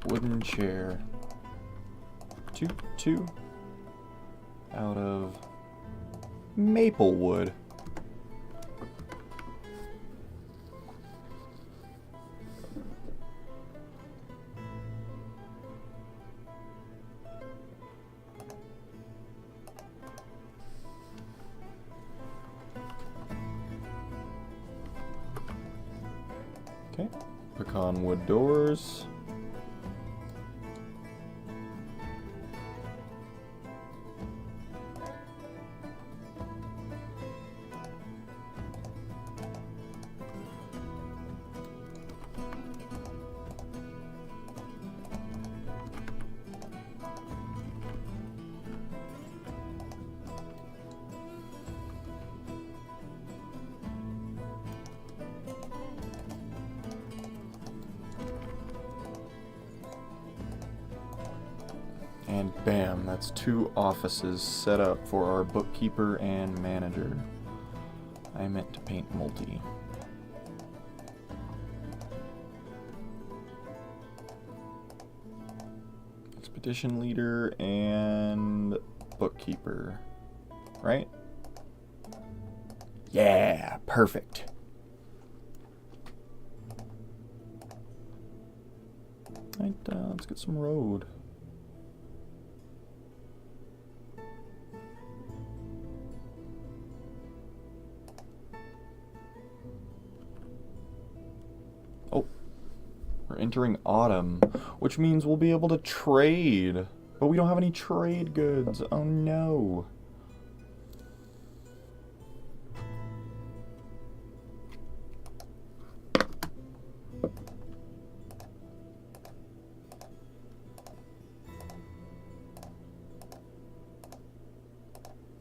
wooden chair, two out of maple wood. Okay, pecan wood doors. And bam, that's 2 offices set up for our bookkeeper and manager. I meant to paint multi. Expedition leader and bookkeeper, right? Yeah, perfect. Right, let's get some road. We're entering autumn, which means we'll be able to trade. But we don't have any trade goods. Oh no.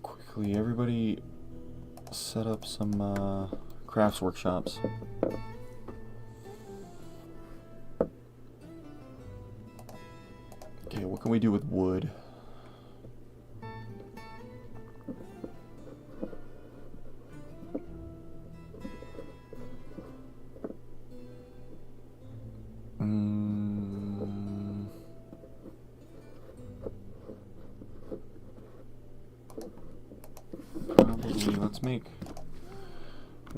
Quickly, everybody set up some crafts workshops. Okay, what can we do with wood? let's make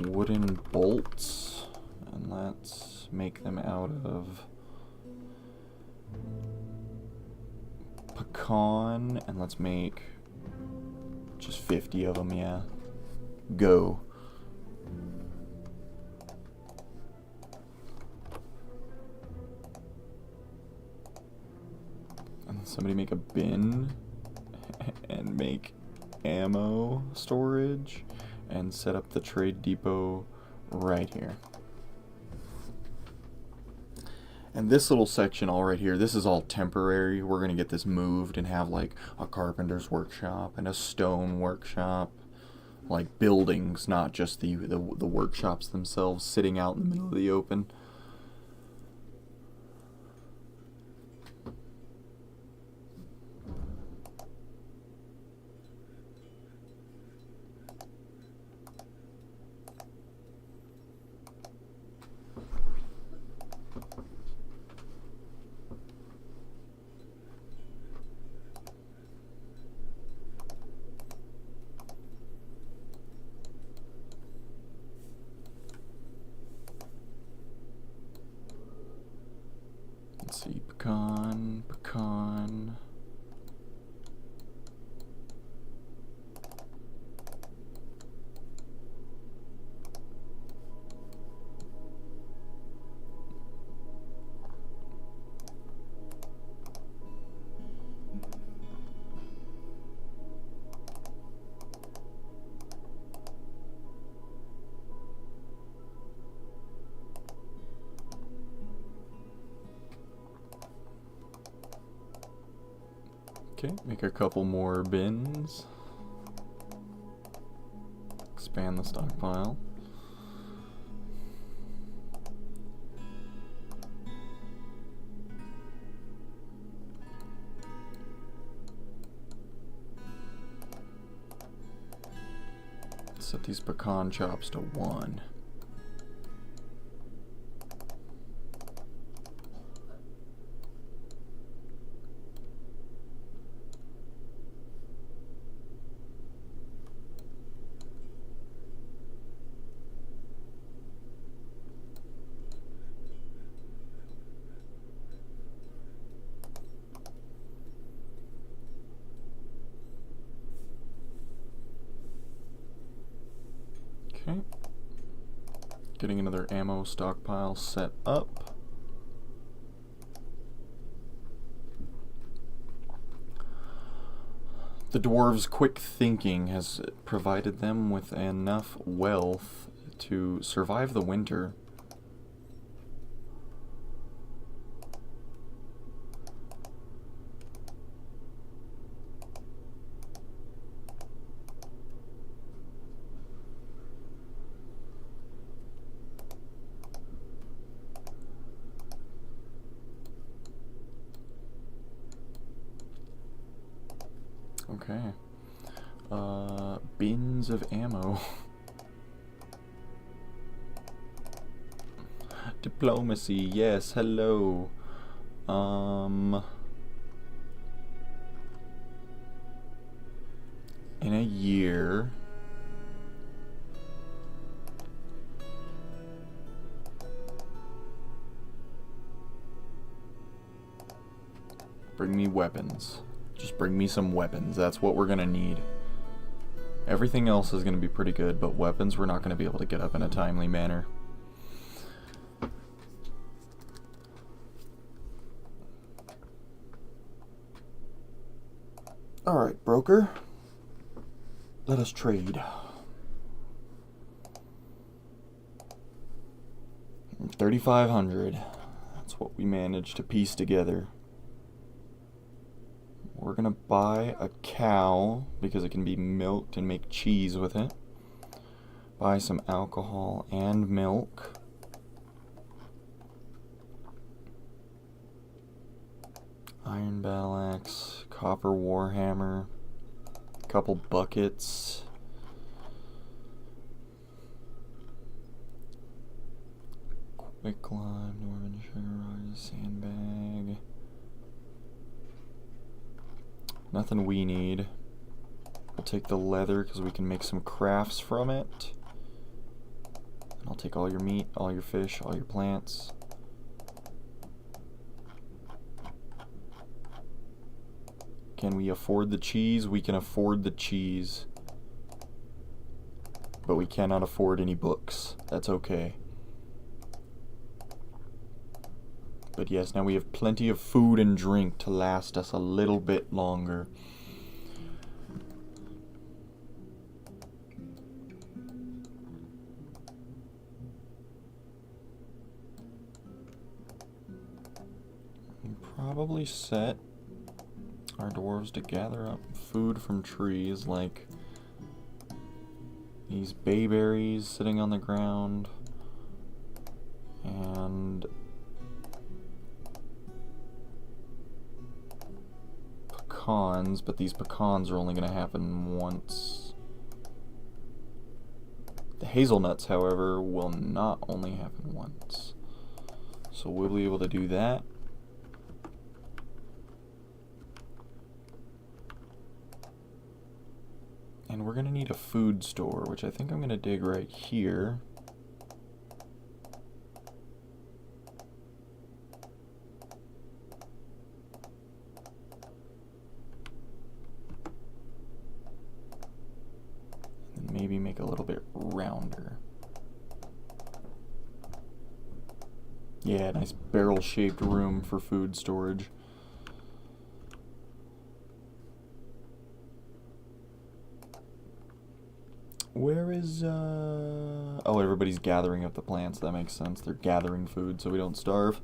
wooden bolts, and let's make them out of pecan, and let's make just 50 of them, yeah. Go. And somebody make a bin and make ammo storage and set up the trade depot right here. And this little section all right here, this is all temporary. We're going to get this moved and have like a carpenter's workshop and a stone workshop. Like buildings, not just the workshops themselves sitting out in the middle of the open. Let's see, pecan, pecan. Okay, make a couple more bins. Expand the stockpile. Set these pecan chops to 1. Okay. Getting another ammo stockpile set up. The dwarves' quick thinking has provided them with enough wealth to survive the winter. Okay. Bins of ammo. Diplomacy, yes, hello. In a year. Bring me weapons. Just bring me some weapons. That's what we're gonna need. Everything else is gonna be pretty good, but weapons we're not gonna be able to get up in a timely manner. Alright, broker. Let us trade. 3,500. That's what we managed to piece together. We're gonna buy a cow because it can be milked and make cheese with it. Buy some alcohol and milk. Iron battle axe, copper warhammer, couple buckets. Quick lime, Norman sugar, sandbag. Nothing we need. We'll take the leather because we can make some crafts from it. I'll take all your meat, all your fish, all your plants. Can we afford the cheese? We can afford the cheese. But we cannot afford any books. That's okay. But yes, now we have plenty of food and drink to last us a little bit longer. Probably set our dwarves to gather up food from trees, like these bayberries sitting on the ground, and pecans, but these pecans are only going to happen once. The hazelnuts, however, will not only happen once. So we'll be able to do that. And we're going to need a food store, which I think I'm going to dig right here. And maybe make a little bit rounder. Yeah, nice barrel-shaped room for food storage. Where is, oh, everybody's gathering up the plants. That makes sense. They're gathering food so we don't starve.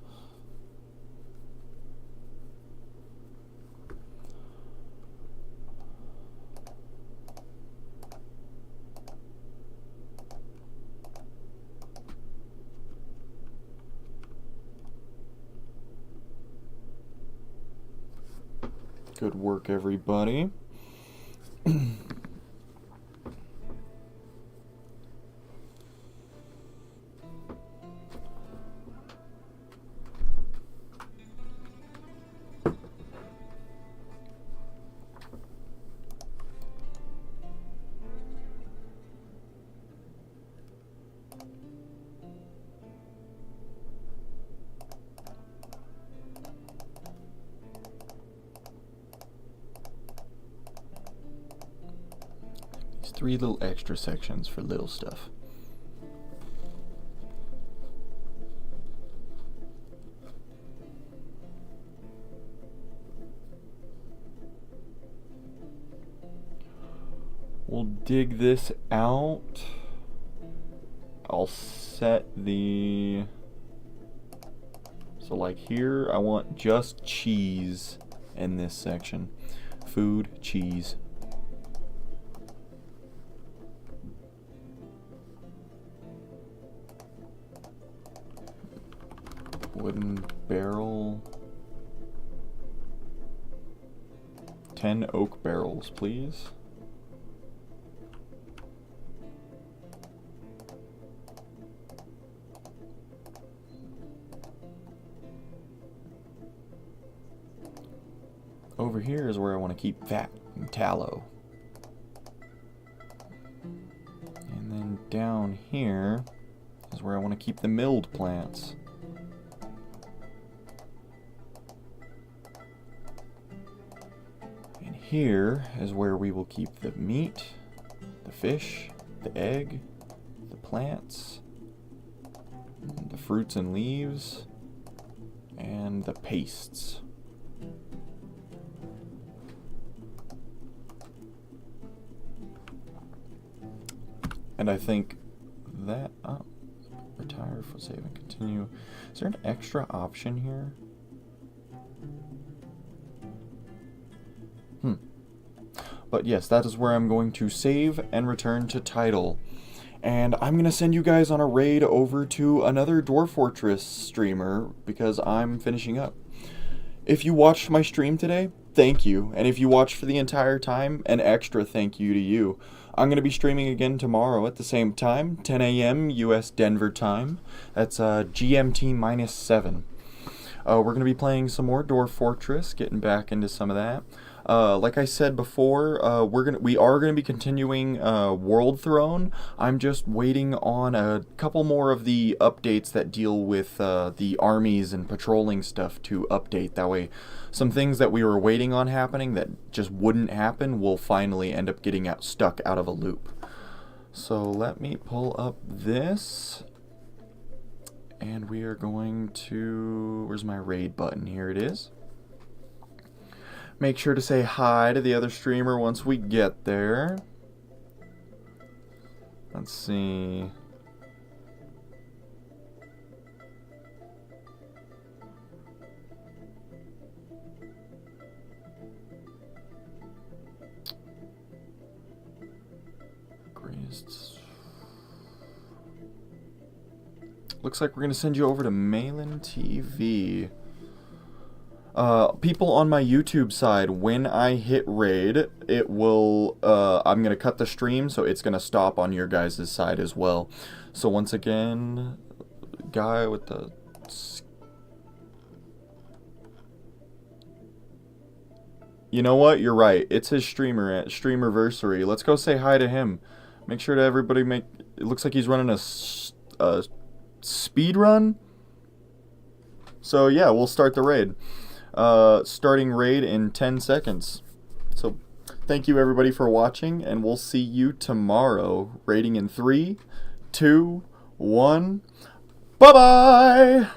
Good work, everybody. Three little extra sections for little stuff. We'll dig this out. I'll set the... So like here, I want just cheese in this section. Food, cheese. Wooden barrel. 10 oak barrels, please. Over here is where I want to keep fat and tallow. And then down here is where I want to keep the milled plants. Here is where we will keep the meat, the fish, the egg, the plants, the fruits and leaves, and the pastes. And I think that, retire, for save and continue. Is there an extra option here? But yes, that is where I'm going to save and return to title. And I'm going to send you guys on a raid over to another Dwarf Fortress streamer because I'm finishing up. If you watched my stream today, thank you. And if you watched for the entire time, an extra thank you to you. I'm going to be streaming again tomorrow at the same time, 10 a.m. US Denver time. That's GMT -7. We're going to be playing some more Dwarf Fortress, getting back into some of that. Like I said before, we are gonna be continuing World Throne. I'm just waiting on a couple more of the updates that deal with the armies and patrolling stuff to update. That way, some things that we were waiting on happening that just wouldn't happen will finally end up getting stuck out of a loop. So let me pull up this, and we are going to. Where's my raid button? Here it is. Make sure to say hi to the other streamer once we get there. Let's see. Looks like we're going to send you over to Malin TV. People on my YouTube side, when I hit raid, it will, I'm going to cut the stream, so it's going to stop on your guys' side as well. So once again, guy with the... You know what? You're right. It's his streamerversary. Let's go say hi to him. Make sure to everybody make... It looks like he's running a speed run. So yeah, we'll start the raid. Starting raid in 10 seconds. So thank you everybody for watching, and we'll see you tomorrow. Raiding in 3, 2, 1. Bye-bye!